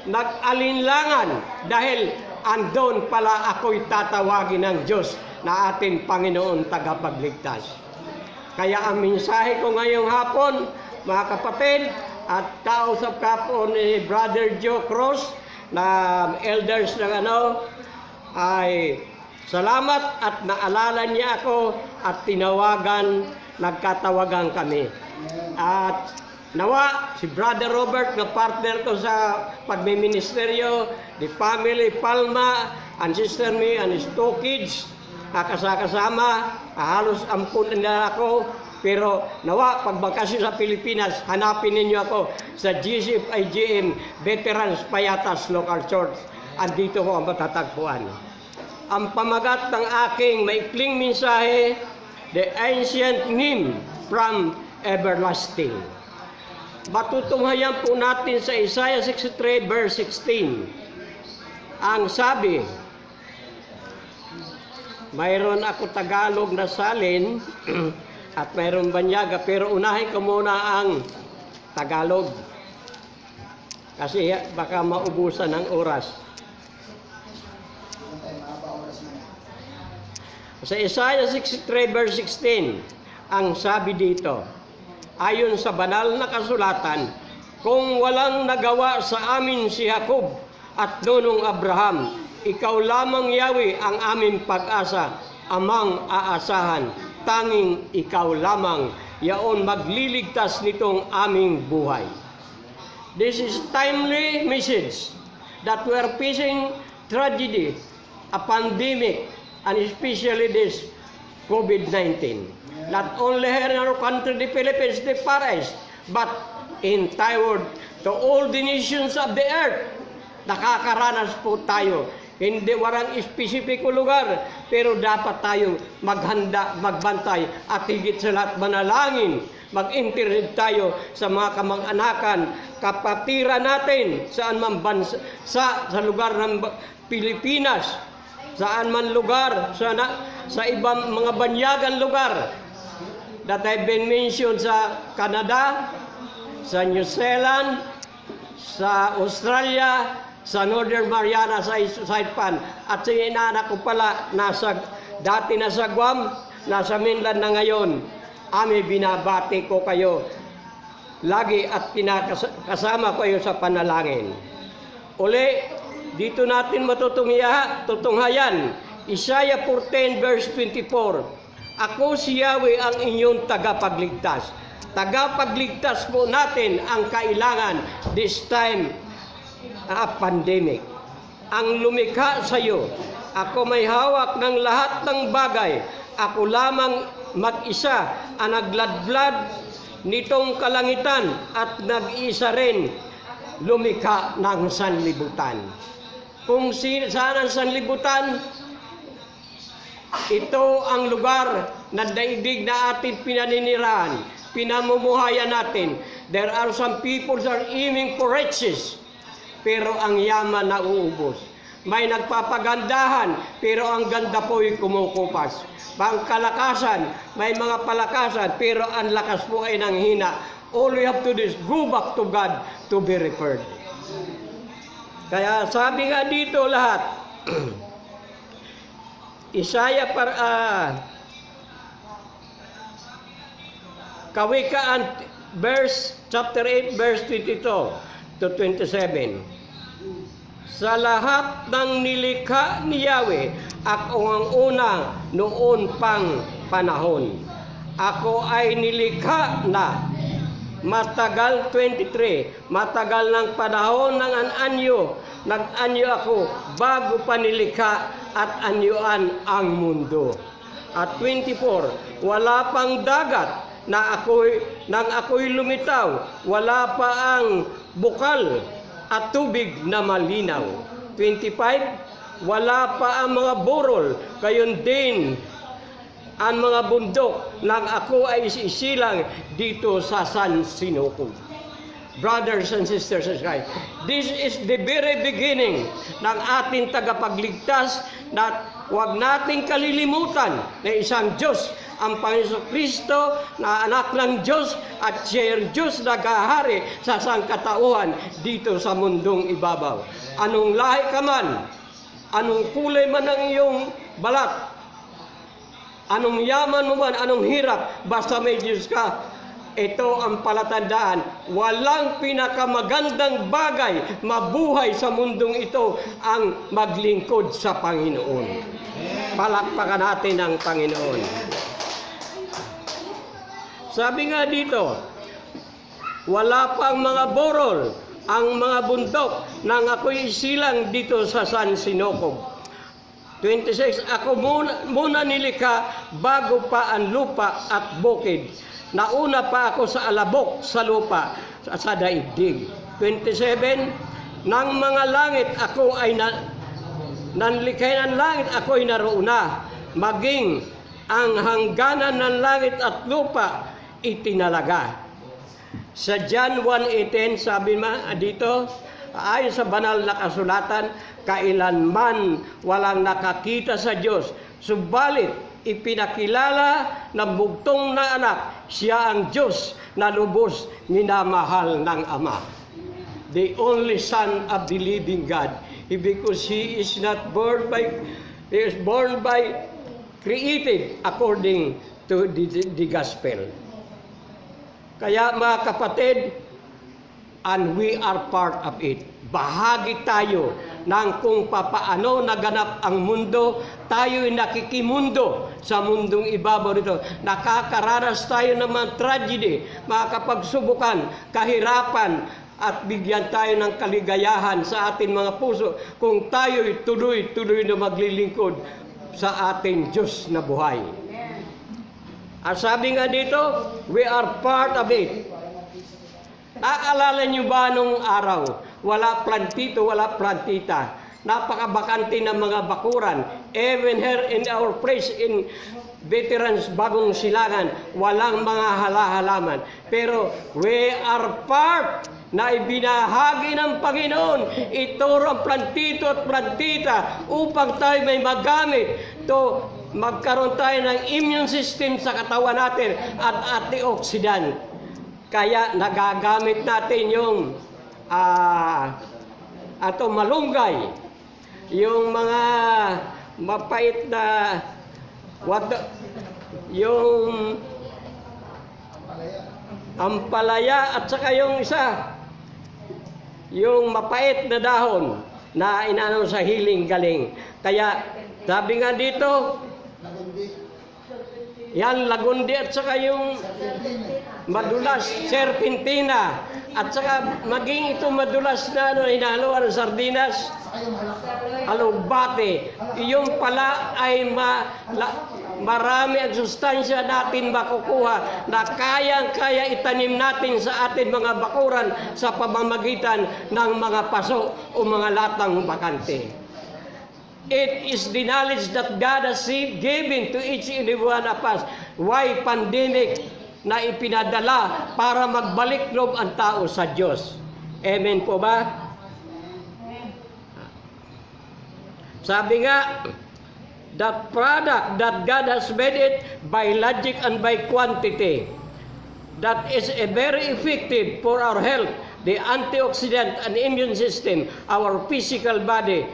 nag-alinlangan dahil andon pala ako'y tatawagin ng Diyos na ating Panginoon tagapagligtas. Kaya ang mensahe ko ngayong hapon, mga kapatid, at kausap ka po ni Brother Joe Cruz na elders ng ay salamat at naalala niya ako at nagkatawagan kami. At nawa, si Brother Robert na partner ko sa pagmiministeryo, the family Palma, and sister me and his 2 kids, kasama, halos ampun na ako. Pero nawa, pagbakasyon sa Pilipinas, hanapin ninyo ako sa GCF IGM Veterans Payatas Local Church. Andito ko ang matatagpuan. Ang pamagat ng aking maikling mensahe, the ancient name from everlasting. Matutunghayan po natin sa Isaiah 63 verse 16. Ang sabi, mayroon ako Tagalog na salin at mayroon Banyaga, pero unahin ko muna ang Tagalog kasi baka maubusan ng oras. Sa Isaiah 63 verse 16, ang sabi dito, ayon sa banal na kasulatan, kung walang nagawa sa amin si Jacob at nunong Abraham, ikaw lamang Yahweh ang aming pag-asa, amang aasahan, tanging ikaw lamang, yaon magliligtas nitong aming buhay. This is timely message that we are facing tragedy, a pandemic, and especially this COVID-19. Not only here in our country, the Philippines, the Far East, but entire to all the nations of the earth. Nakakaranas po tayo. Hindi warang espesipiko lugar, pero dapat tayong maghanda, magbantay, at higit sa lahat manalangin. Mag-intercede tayo sa mga kamag-anakan, kapatiran natin saan man bansa, sa lugar ng Pilipinas, saan man lugar, sa ibang mga banyagan lugar that have been mentioned sa Canada, sa New Zealand, sa Australia, sa Northern Mariana, sa Saipan, at sa inaanak ko pala, dati nasa Guam, nasa mainland na ngayon. Ami, binabati ko kayo lagi at kasama ko kayo sa panalangin. Uli, dito natin matutunghayan, Isaiah 14 verse 24, ako si Yahweh ang inyong tagapagligtas. Tagapagligtas po natin ang kailangan this time pandemic. Ang lumikha sa iyo, ako may hawak ng lahat ng bagay. Ako lamang mag-isa ang nagladlad nitong kalangitan at nag-isa rin lumikha ng sanlibutan. Kung saan ang sanlibutan, ito ang lugar na daigdig na ating pinaninirahan, pinamumuhayan natin. There are some people that are aiming for riches, pero ang yaman na uubos. May nagpapagandahan, pero ang ganda po'y kumukupas. Pangkalakasan, may mga palakasan, pero ang lakas po ay nanghina. All we have to do is go back to God to be repaired. Kaya sabi nga dito lahat, Isaiah Kawikaan chapter 8 verse 22 to 27. Sa lahat ng nilikha ni Yahweh, ako ang una noon pang panahon. Ako ay nilikha na matagal, 23, matagal ng panahon ng anyo. Nag-anyo ako bago pa nilikha at anyuan ang mundo. At 24, wala pang dagat nang ako'y lumitaw, wala pa ang bukal at tubig na malinaw. 25, wala pa ang mga burol, gayon din ang mga bundok nang ako ay isilang dito sa San Sinukob. Brothers and sisters in Christ, this is the very beginning ng ating tagapagligtas na huwag nating kalilimutan na isang Diyos, ang Panginoon Kristo na anak ng Diyos at siya ang Diyos na gahari sa sangkatauhan dito sa mundong ibabaw. Anong lahi ka man, anong kulay man ang iyong balat, anong yaman mo man, anong hirap, basta may Diyos ka, ito ang palatandaan. Walang pinakamagandang bagay mabuhay sa mundong ito ang maglingkod sa Panginoon. Palakpakan natin ang Panginoon. Sabi nga dito, wala pang mga borol ang mga bundok nang ako'y isilang dito sa San Sinukob. 26, ako muna nilikha bago pa ang lupa at bukid. Nauna pa ako sa alabok sa lupa, sa daigdig. 27, ng mga langit ako ay nanlikhay ng langit ako ay naroona, maging ang hangganan ng langit at lupa itinalaga. Sa John 1:18 sabi dito, ayon sa banal na kasulatan, kailanman walang nakakita sa Diyos, subalit ipinakilala ng bugtong na anak, siya ang Diyos na lubos minamahal ng Ama. The only Son of the living God, because He is not born by, He is born by, created according to the gospel. Kaya mga kapatid, and we are part of it. Bahagi tayo ng kung papaano naganap ang mundo. Tayo'y nakikimundo sa mundong ibabaw nito. Nakakaranas tayo ng mga tragedy, mga kapagsubukan, kahirapan, at bigyan tayo ng kaligayahan sa ating mga puso kung tayo'y tuloy-tuloy na maglilingkod sa ating Diyos na buhay. At sabi nga dito, we are part of it. Naalala niyo ba nung araw, wala plantito, wala plantita, napakabakante ng mga bakuran, even here in our place in Veterans Bagong Silangan, walang mga halaman. Pero we are part na ibinahagi ng Panginoon. Ituro ang plantito at plantita upang tayo may magamit to magkaroon tayo ng immune system sa katawan natin at antioxidant. Kaya nagagamit natin yung malunggay, yung mga mapait na yung ampalaya at saka yung isa, yung mapait na dahon na inano sa healing galing. Kaya sabi nga dito, yan lagundi at saka yung madulas, serpentina, at saka maging ito madulas na hinahaluan ng sardinas, alugbate. Yung pala ay marami ang sustansya natin makukuha na kayang-kaya itanim natin sa ating mga bakuran sa pamamagitan ng mga paso o mga latang bakante. It is the knowledge that God has given to each and every one of us. Why pandemic na ipinadala para magbalik loob ang tao sa Diyos. Amen po ba? Sabi nga, the product that God has made it by logic and by quantity, that is a very effective for our health, the antioxidant and immune system, our physical body.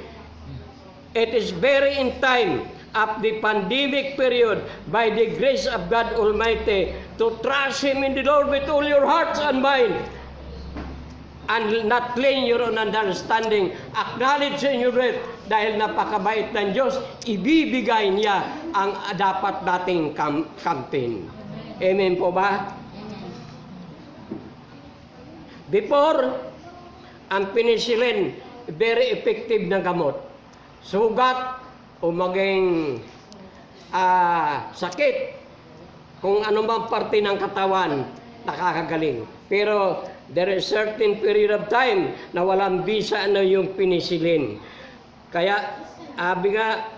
It is very in time of the pandemic period by the grace of God Almighty to trust Him in the Lord with all your hearts and mind and not lean your own understanding. Acknowledge in your faith dahil napakabait ng Diyos, ibibigay niya ang dapat nating kamtin. Amen po ba? Before, ang penicillin, very effective na gamot. Sugat o maging sakit, kung anumang parte ng katawan, nakakagaling. Pero there is certain period of time na walang bisa yung penicillin. Kaya, sabi nga,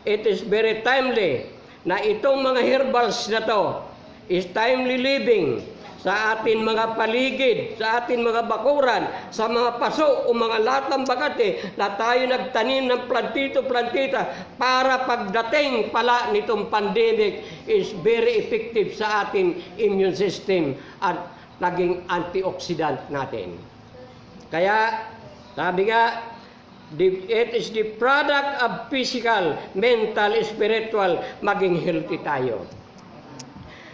it is very timely na itong mga herbals na to is timely living sa ating mga paligid, sa ating mga bakuran, sa mga paso o mga latang bakate na tayo nagtanim ng plantito-plantita para pagdating pala nitong pandemic is very effective sa ating immune system at naging antioxidant natin. Kaya, sabi nga, it is the product of physical, mental, spiritual, maging healthy tayo.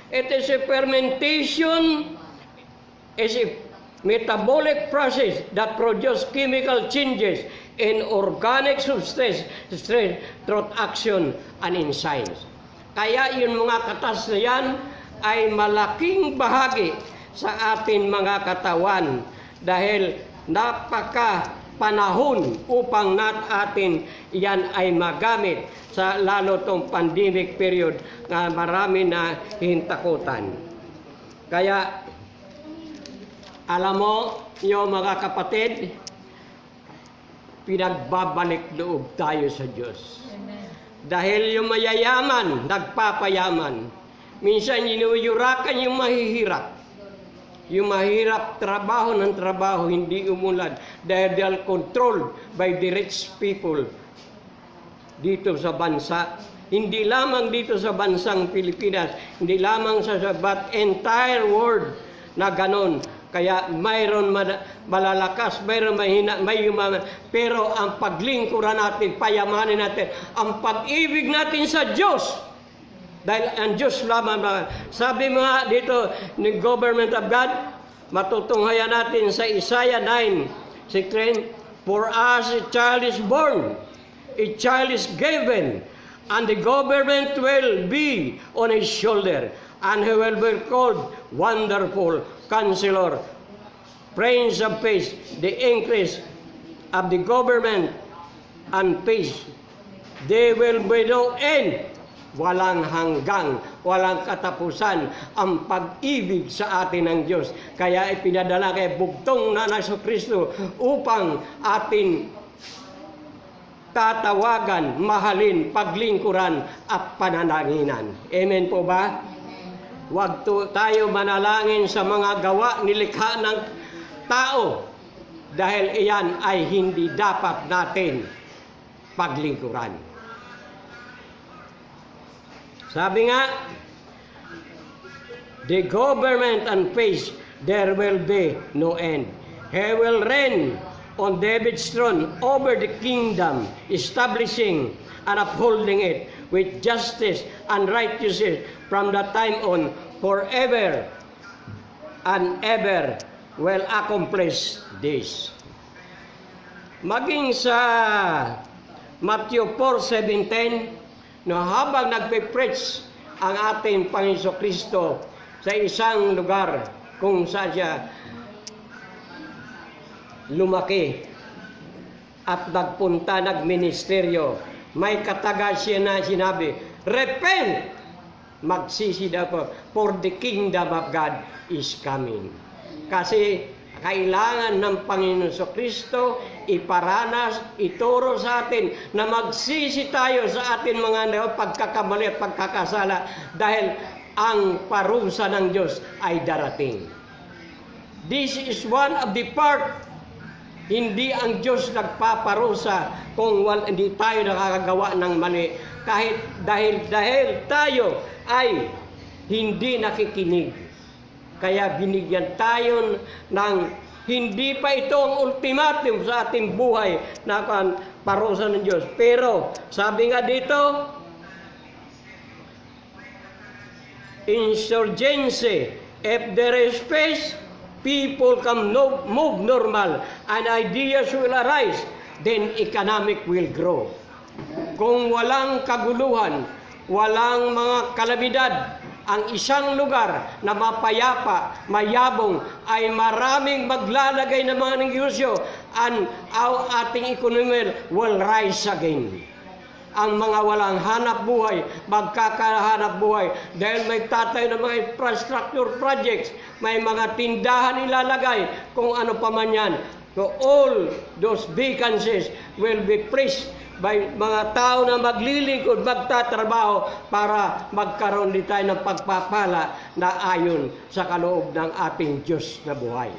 It is a fermentation, is a metabolic process that produces chemical changes in organic substance through action and enzymes. Kaya yung mga katas na yan ay malaking bahagi sa ating mga katawan dahil napaka panahon upang atin yan ay magamit sa lalo tong pandemic period na marami na hintakutan. Kaya alam mo nyo mga kapatid, pinagbabalik loob tayo sa Diyos. Dahil yung mayayaman, nagpapayaman. Minsan inuyurakan yung mahihirap. Yung mahirap trabaho ng trabaho, hindi umulad dahil they are controlled by the rich people dito sa bansa. Hindi lamang dito sa bansang Pilipinas, hindi lamang sa but entire world na ganon. Kaya mayroon malalakas, mayroon mahina, may yumaman. Pero ang paglingkuran natin, payamanin natin, ang pag-ibig natin sa Diyos. Dahil ang Diyos lamang, sabi mga dito ni Government of God, matutunghayan natin sa Isaiah 9:16, for us a child is born, a child is given, and the government will be on his shoulder, and he will be called Wonderful Counselor, Prince of Peace. The increase of the government and peace, there will be no end. Walang hanggang, walang katapusan ang pag-ibig sa atin ng Diyos. Kaya ipinadala kay bugtong na Kristo upang atin tatawagan, mahalin, paglingkuran at panananginan. Amen po ba? Huwag tayo manalangin sa mga gawa nilikha ng tao dahil iyan ay hindi dapat natin paglingkuran. Sabi nga, the government and peace, there will be no end. He will reign on David's throne over the kingdom, establishing and upholding it with justice and righteousness from that time on, forever and ever will accomplish this. Maging sa Matthew 4:17, no, habang nagpe-preach ang ating Panginoon Kristo sa isang lugar kung saan siya lumaki at nagpunta, nagministeryo. May kataga siya na sinabi, repent! Magsisi daw po, for the kingdom of God is coming. Kasi kailangan ng Panginoon Kristo iparanas, ituro sa atin na magsisi tayo sa atin mga pagkakamali at pagkakasala dahil ang parusa ng Diyos ay darating. This is one of the part. Hindi ang Diyos nagpaparusa kung hindi tayo nakakagawa ng mali. Kahit dahil tayo ay hindi nakikinig. Kaya binigyan tayo ng hindi pa ito ang ultimatum sa ating buhay na parusa ng Diyos. Pero sabi nga dito, insurgency, if there is space, people can move normal and ideas will arise, then economic will grow. Kung walang kaguluhan, walang mga kalamidad, ang isang lugar na mapayapa, mayabong, ay maraming maglalagay ng mga negosyo and ang ating economy will rise again. Ang mga walang hanap buhay, magkakahanap buhay dahil may tatayo ng mga infrastructure projects, may mga tindahan ilalagay, kung ano pa man yan. So all those vacancies will be filled by mga tao na maglilingkod, magtatrabaho para magkaroon din tayo ng pagpapala na ayon sa kaloob ng ating Diyos na buhay.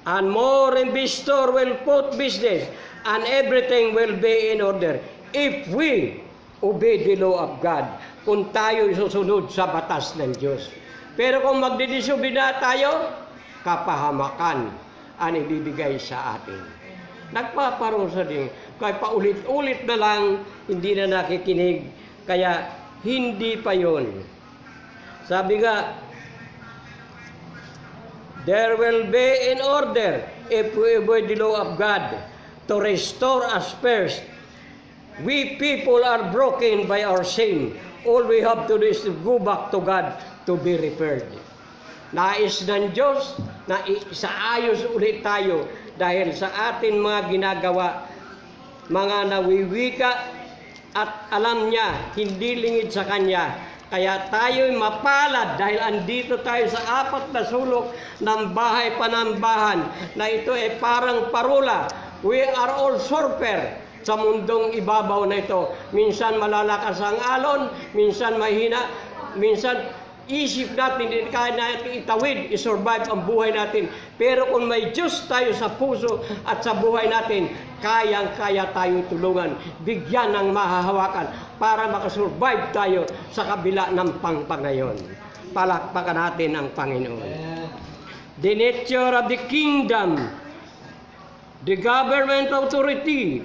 And more investor will put business and everything will be in order if we obey the law of God, kung tayo susunod sa batas ng Diyos. Pero kung magdidisobey na tayo, kapahamakan ang ibibigay sa atin. Nagpaparusa din, kaya paulit-ulit na lang, hindi na nakikinig, kaya hindi pa yon. Sabi nga, there will be in order if we obey the law of God to restore us first. We people are broken by our sin. All we have to do is to go back to God to be repaired. Nais ng Diyos na isaayos ulit tayo dahil sa atin mga ginagawa, mga nawiwika at alam niya, hindi lingid sa Kanya. Kaya tayo'y mapalad dahil andito tayo sa apat na sulok ng bahay panambahan na ito ay parang parula. We are all surfer sa mundong ibabaw na ito. Minsan malalakas ang alon, minsan mahina, minsan isip natin, hindi kaya natin itawid, isurvive ang buhay natin. Pero kung may Diyos tayo sa puso at sa buhay natin, kayang-kaya tayo tulungan, bigyan ng mahahawakan para makasurvive tayo sa kabila ng pangpangayon. Palakpakan natin ang Panginoon. The nature of the kingdom, the government authority,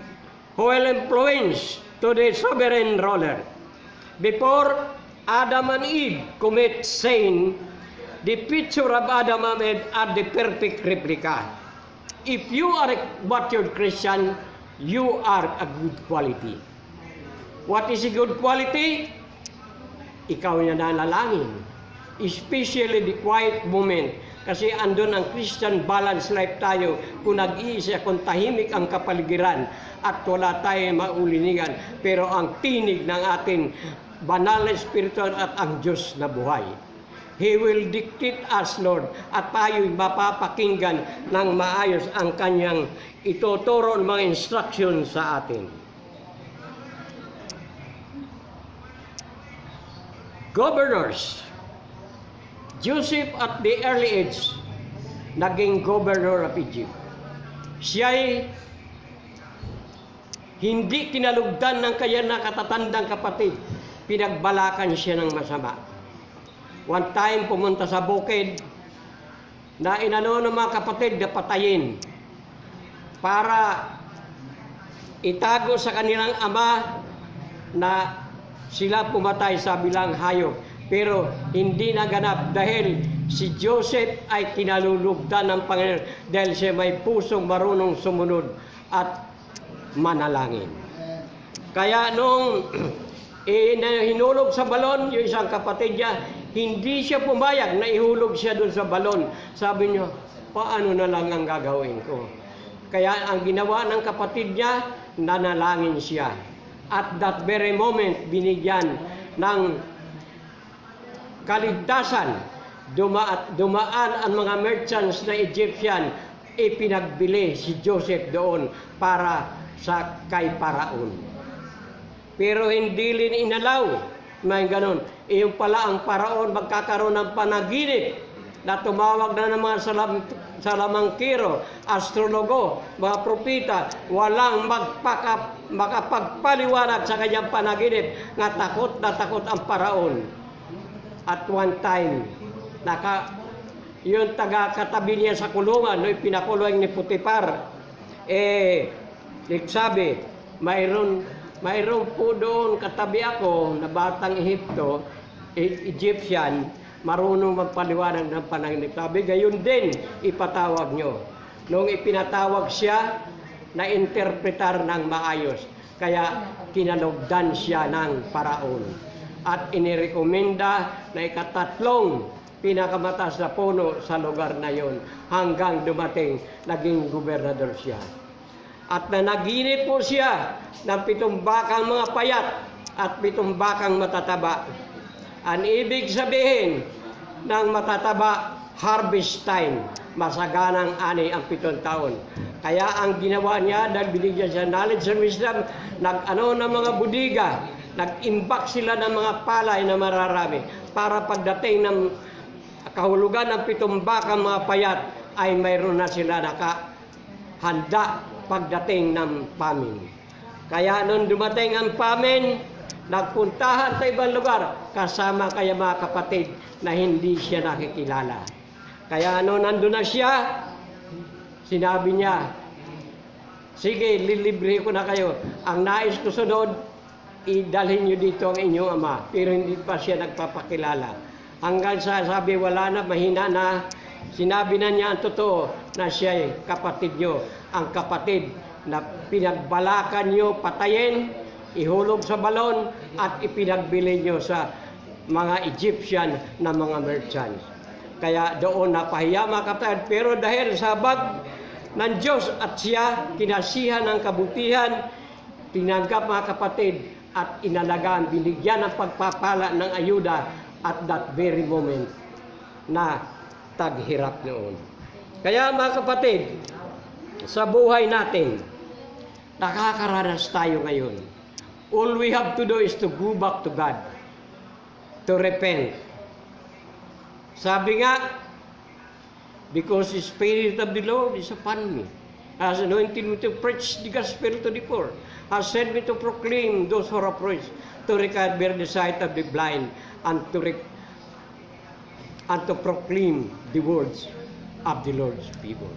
who will influence to the sovereign ruler. Before Adam and Eve commit sin, the picture of Adam and Eve are the perfect replica. If you are a matured Christian, you are a good quality. What is a good quality? Ikaw na nanalangin. Especially the quiet moment. Kasi andun ang Christian balance life tayo kung nag-iisa, kung tahimik ang kapaligiran at wala tayong maulinigan. Pero ang tinig ng ating banal na espiritu at ang Diyos na buhay. He will dictate us, Lord, at tayo'y mapapakinggan ng maayos ang Kanyang ituturo ng mga instruction sa atin. Governors. Joseph at the early age, naging governor of Egypt. Siya'y hindi kinalugdan ng kanyang nakatatandang kapatid. Pinagbalakan siya ng masama. One time, pumunta sa bukid, na inano ng mga kapatid na patayin para itago sa kanilang ama na sila pumatay sa bilang hayop. Pero hindi naganap dahil si Joseph ay kinalulugdan ng Panginoon dahil siya may pusong marunong sumunod at manalangin. Kaya nung hinulog sa balon, yung isang kapatid niya, hindi siya pumayag na ihulog siya doon sa balon. Sabi niya, paano na lang ang gagawin ko? Kaya ang ginawa ng kapatid niya, nanalangin siya. At that very moment, binigyan ng kaligtasan. Dumaan ang mga merchants na Egyptian, ipinagbili si Joseph doon para sa kay Paraon. Pero hindi rin inalaw, may ganon. Iyon pala ang Paraon magkakaroon ng panaginip na tumawag na ng mga salamangkiro, astrologo, mga propita, walang makapagpaliwanag sa kanyang panaginip nga takot na takot ang Paraon. At one time, yung taga-katabi niya sa kulungan, no, pinakulong ni Putipar, nagsabi, mayroon po doon katabi ako na batang Egyptian, marunong magpaliwanag ng panaginip. Sabi, gayon din, ipatawag nyo. Nung ipinatawag siya, na-interpretar ng maayos. Kaya kinalugdan siya ng Paraon. At inirekomenda na ikatatlong pinakamataas na puno sa lugar na yon hanggang dumating naging gobernador siya. At nanaginip po siya ng 7 bakang mga payat at 7 bakang matataba. Ang ibig sabihin ng matataba, harvest time, masaganang ani ang 7 taon. Kaya ang ginawa niya, dahil binigyan siya knowledge and wisdom, ng mga budiga, nag-imbak sila ng mga palay na mararami para pagdating ng kahulugan ng 7 bakang mga payat ay mayroon na sila nakahanda pagdating ng famine. Kaya nung dumating ang famine, nagpuntahan sa ibang lugar kasama kaya mga kapatid na hindi siya nakikilala. Kaya nung nandun na siya, sinabi niya, sige, lilibre ko na kayo. Ang nais ko sunod, idalhin niyo dito ang inyong ama. Pero hindi pa siya nagpapakilala. Hanggang sa sabi, wala na, mahina na. Sinabi na niya ang totoo na siya ay kapatid niyo. Ang kapatid na pinagbalakan niyo patayin, ihulog sa balon, at ipinagbili niyo sa mga Egyptian na mga merchants. Kaya doon napahiya mga kapatid. Pero dahil sa habag ng Diyos at siya kinasihan ng kabutihan, tinanggap mga kapatid at inalagaan, binigyan ng pagpapala ng ayuda at that very moment na taghirap noon. Kaya mga kapatid, sa buhay natin, nakakaranas tayo ngayon. All we have to do is to go back to God, to repent. Sabi nga, because the Spirit of the Lord is upon me, has anointed me to preach the gospel to the poor, has sent me to proclaim those who are oppressed, to recover the sight of the blind, and to proclaim the words of the Lord's people.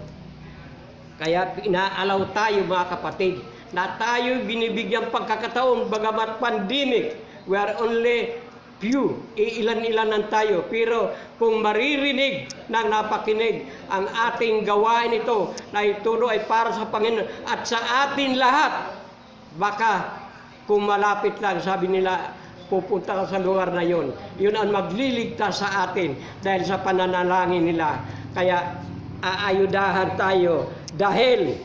Kaya inaalaw tayo mga kapatid, na tayo binibigyan pagkakataon, bagamat pandemic, we are only few, ilan-ilanan tayo. Pero kung maririnig ng napakinig ang ating gawain ito, na itulo ay para sa Panginoon at sa atin lahat, baka kung malapit lang, sabi nila, pupunta ka sa lugar na yon. Yun ang magliligtas sa atin dahil sa pananalangin nila. Kaya aayudahan tayo dahil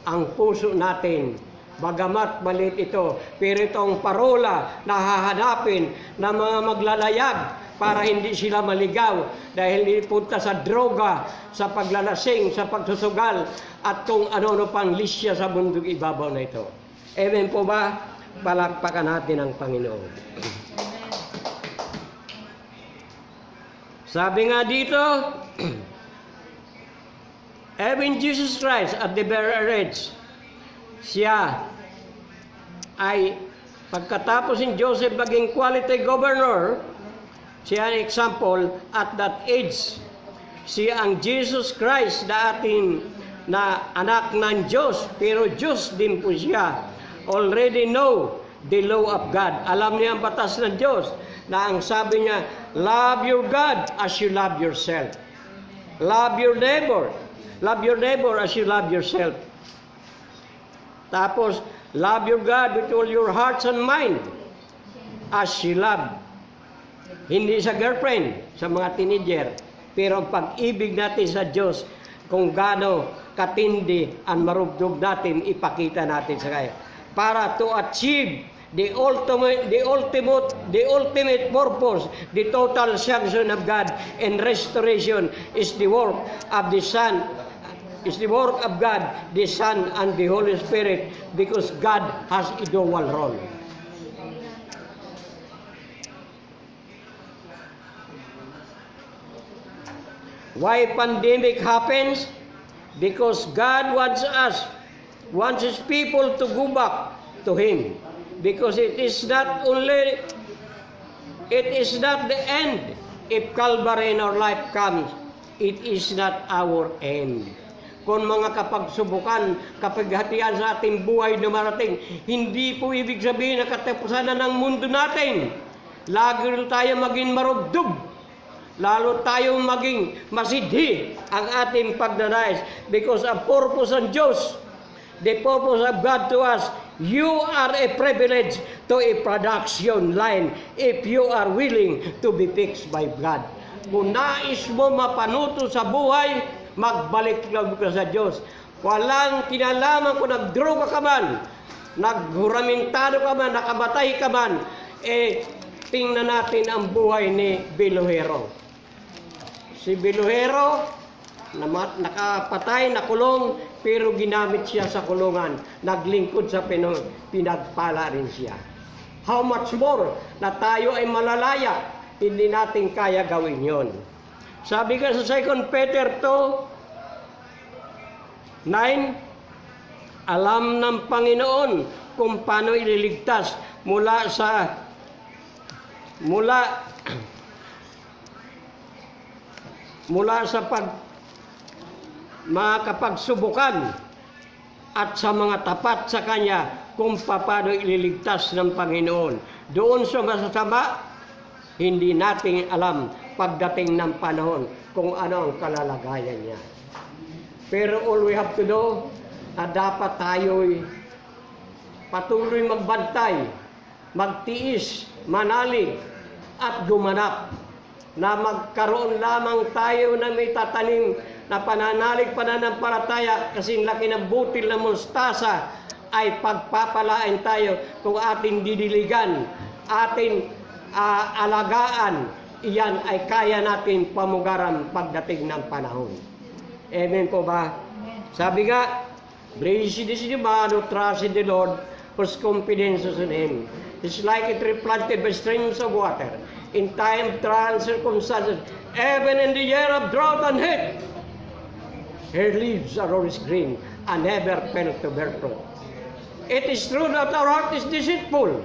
ang puso natin, bagamat maliit ito, pero itong parola na hahanapin ng mga maglalayag para hindi sila maligaw dahil ipunta sa droga, sa paglalasing, sa pagsusugal, at kung ano-ano pang lisya sa mundong ibabaw na ito. Amen po ba? Palakpakan natin ang Panginoon. Sabi nga dito, even Jesus Christ at the very age, siya ay pagkatapos ni Joseph maging quality governor, siya ang example at that age. Siya ang Jesus Christ na ating na anak ng Diyos, pero Diyos din po siya. Already know the law of God. Alam niya ang batas ng Diyos na ang sabi niya, love your God as you love yourself. Love your neighbor. Love your neighbor as you love yourself. Tapos, love your God with all your hearts and mind. as she loved. Hindi sa girlfriend, sa mga teenager. Pero ang pag-ibig natin sa Diyos, kung gaano katindi ang marubdob natin, ipakita natin sa kanya. Para to achieve the ultimate purpose, the total sanction of God and restoration is the work of the Son, is the work of God, the Son, and the Holy Spirit, because God has a dual role. Why pandemic happens? Because God wants His people to go back to Him. Because it is not the end. If Calvary in our life comes, it is not our end. Kung mga kapagsubukan, kapaghatian sa ating buhay na marating, hindi po ibig sabihin na katapusan na ng mundo natin. Lagi tayo maging marugdog. Lalo tayong maging masidhi ang ating pagnanais. Because ang purpose ng Diyos, the purpose of God to us, you are a privilege to a production line if you are willing to be fixed by God. Kung nais mo mapanuto sa buhay, magbalik lang ka sa Diyos. Walang kinalaman kung nagdroga ka man, naghuramentado ka man, nakabatay ka man, tingnan natin ang buhay ni Bilohero. Si Bilohero, nakapatay, nakulong, pero ginamit siya sa kulungan. Naglingkod sa Pinoy, pinagpala rin siya. How much more na tayo ay malalaya, hindi natin kaya gawin yon. Sabi ka sa 2 Peter 2:9, alam ng Panginoon kung paano ililigtas mula sa mga kapagsubukan at sa mga tapat sa Kanya kung paano ililigtas ng Panginoon. Doon sa masasama, hindi natin alam pagdating ng panahon kung ano ang kalalagayan niya. Pero all we have to do, dapat tayo'y patuloy magbantay, magtiis, manalig, at gumanap na magkaroon lamang tayo na may tatanim na pananalig pananampalataya kasing laki ng butil na mustasa ay pagpapalain tayo kung ating didiligan, ating alagaan, iyan ay kaya natin pamugaran pagdating ng panahon. Amen po ba? Sabi nga, blessed is the man who trusts in the Lord, whose confidence is in Him. It's like a tree planted by streams of water. In time of trial and circumstances, even in the year of drought and heat, her leaves are always green and never fail to bear fruit. It is true that our heart is deceitful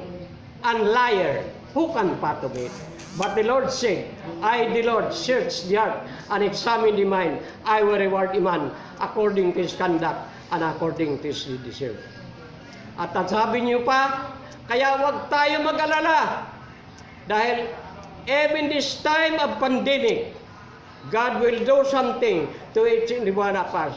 and liar. Who can fathom it? But the Lord said, I, the Lord, search the heart and examine the mind. I will reward a man according to his conduct and according to his deserve. At sabi niyo pa, kaya wag tayo mag-alala. Dahil even this time of pandemic, God will do something to each and one of us.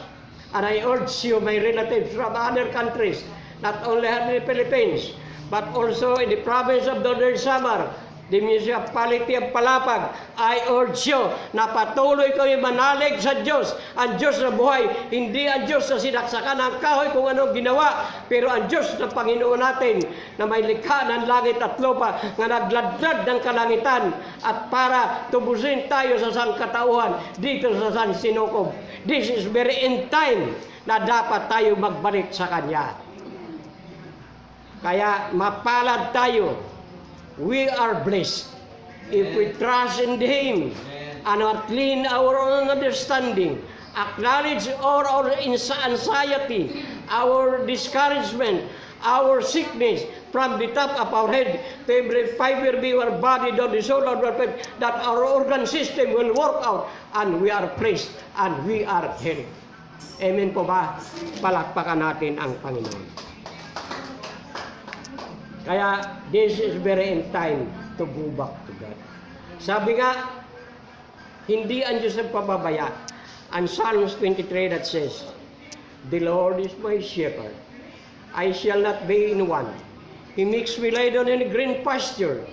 And I urge you, my relatives from other countries, not only in the Philippines, but also in the province of Northern Samar, the municipality of Palapag, I urge you na patuloy kayo manalig sa Diyos. Ang Diyos na buhay, hindi ang Diyos na sinaksakan ng kahoy kung anong ginawa, pero ang Diyos na Panginoon natin na may likha ng langit at lupa, na nagladlad ng kalangitan at para tubusin tayo sa sangkatauhan dito sa San Sinukob. This is very end time na dapat tayo magbalik sa Kanya. Kaya mapalad tayo. We are blessed if we trust in Him and not lean our own understanding, acknowledge all our anxiety, our discouragement, our sickness from the top of our head to every fiber of our body, down the soul of our faith, that our organ system will work out and we are blessed and we are healed. Amen po ba? Palakpakan natin ang Panginoon. Kaya, this is very in time to go back to God. Sabi nga, hindi ang Diyos ang pababaya. And Psalms 23 that says, the Lord is my shepherd. I shall not be in want. He makes me lie down in a green pasture.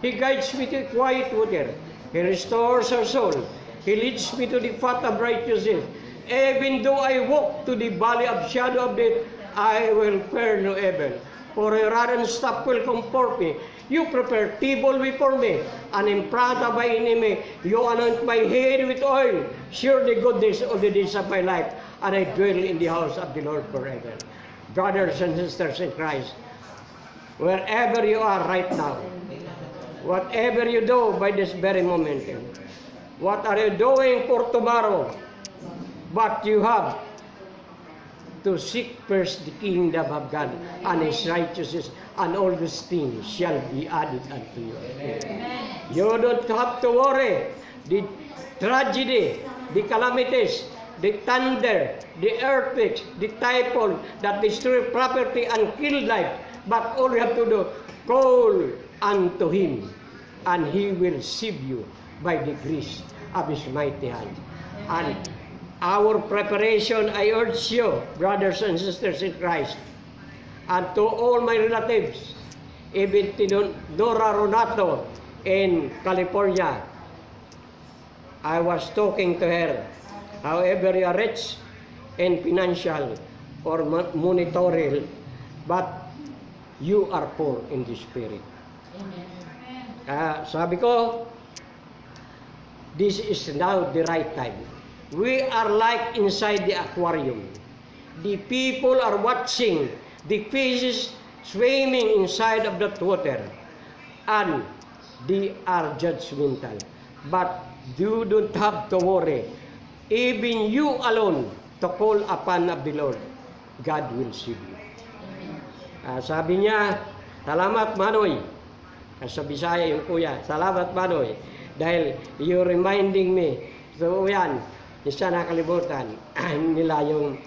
He guides me to quiet water. He restores our soul. He leads me to the path of righteousness. Even though I walk to the valley of shadow of death, I will fear no evil. For your rod and staff will comfort me. You prepare table before me, and in front of my enemy, you anoint my head with oil. Surely goodness all the days of my life, and I dwell in the house of the Lord forever. Brothers and sisters in Christ, wherever you are right now, whatever you do by this very moment, what are you doing for tomorrow? But you have to seek first the kingdom of God and His righteousness, and all these things shall be added unto you. You don't have to worry. The tragedy, the calamities, the thunder, the earthquakes, the typhoon that destroy property and kill life. But all you have to do, call unto Him, and He will save you by the grace of His mighty hand. And our preparation, I urge you, brothers and sisters in Christ, and to all my relatives, even to Dora Ronato in California. I was talking to her, however you are rich in financial or monetary, but you are poor in the spirit. Sabi ko, this is now the right time. We are like inside the aquarium. The people are watching the fishes swimming inside of that water, and they are judgmental. But you don't have to worry. Even you alone to call upon of the Lord, God will save you. Sabi niya, salamat Manoy. Sa Bisaya yung kuya, salamat Manoy. Dahil you reminding me. So yan, hindi siya nakalimutan nila yung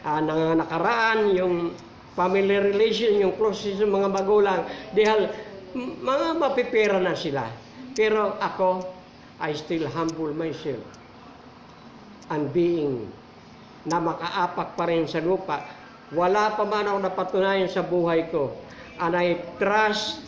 nakaraan, yung family relation, yung closest ng mga magulang. Dahil mga mapipera na sila. Pero ako, I still humble myself. And being na makaapak pa rin sa lupa, wala pa man ako napatunayan sa buhay ko. And I trust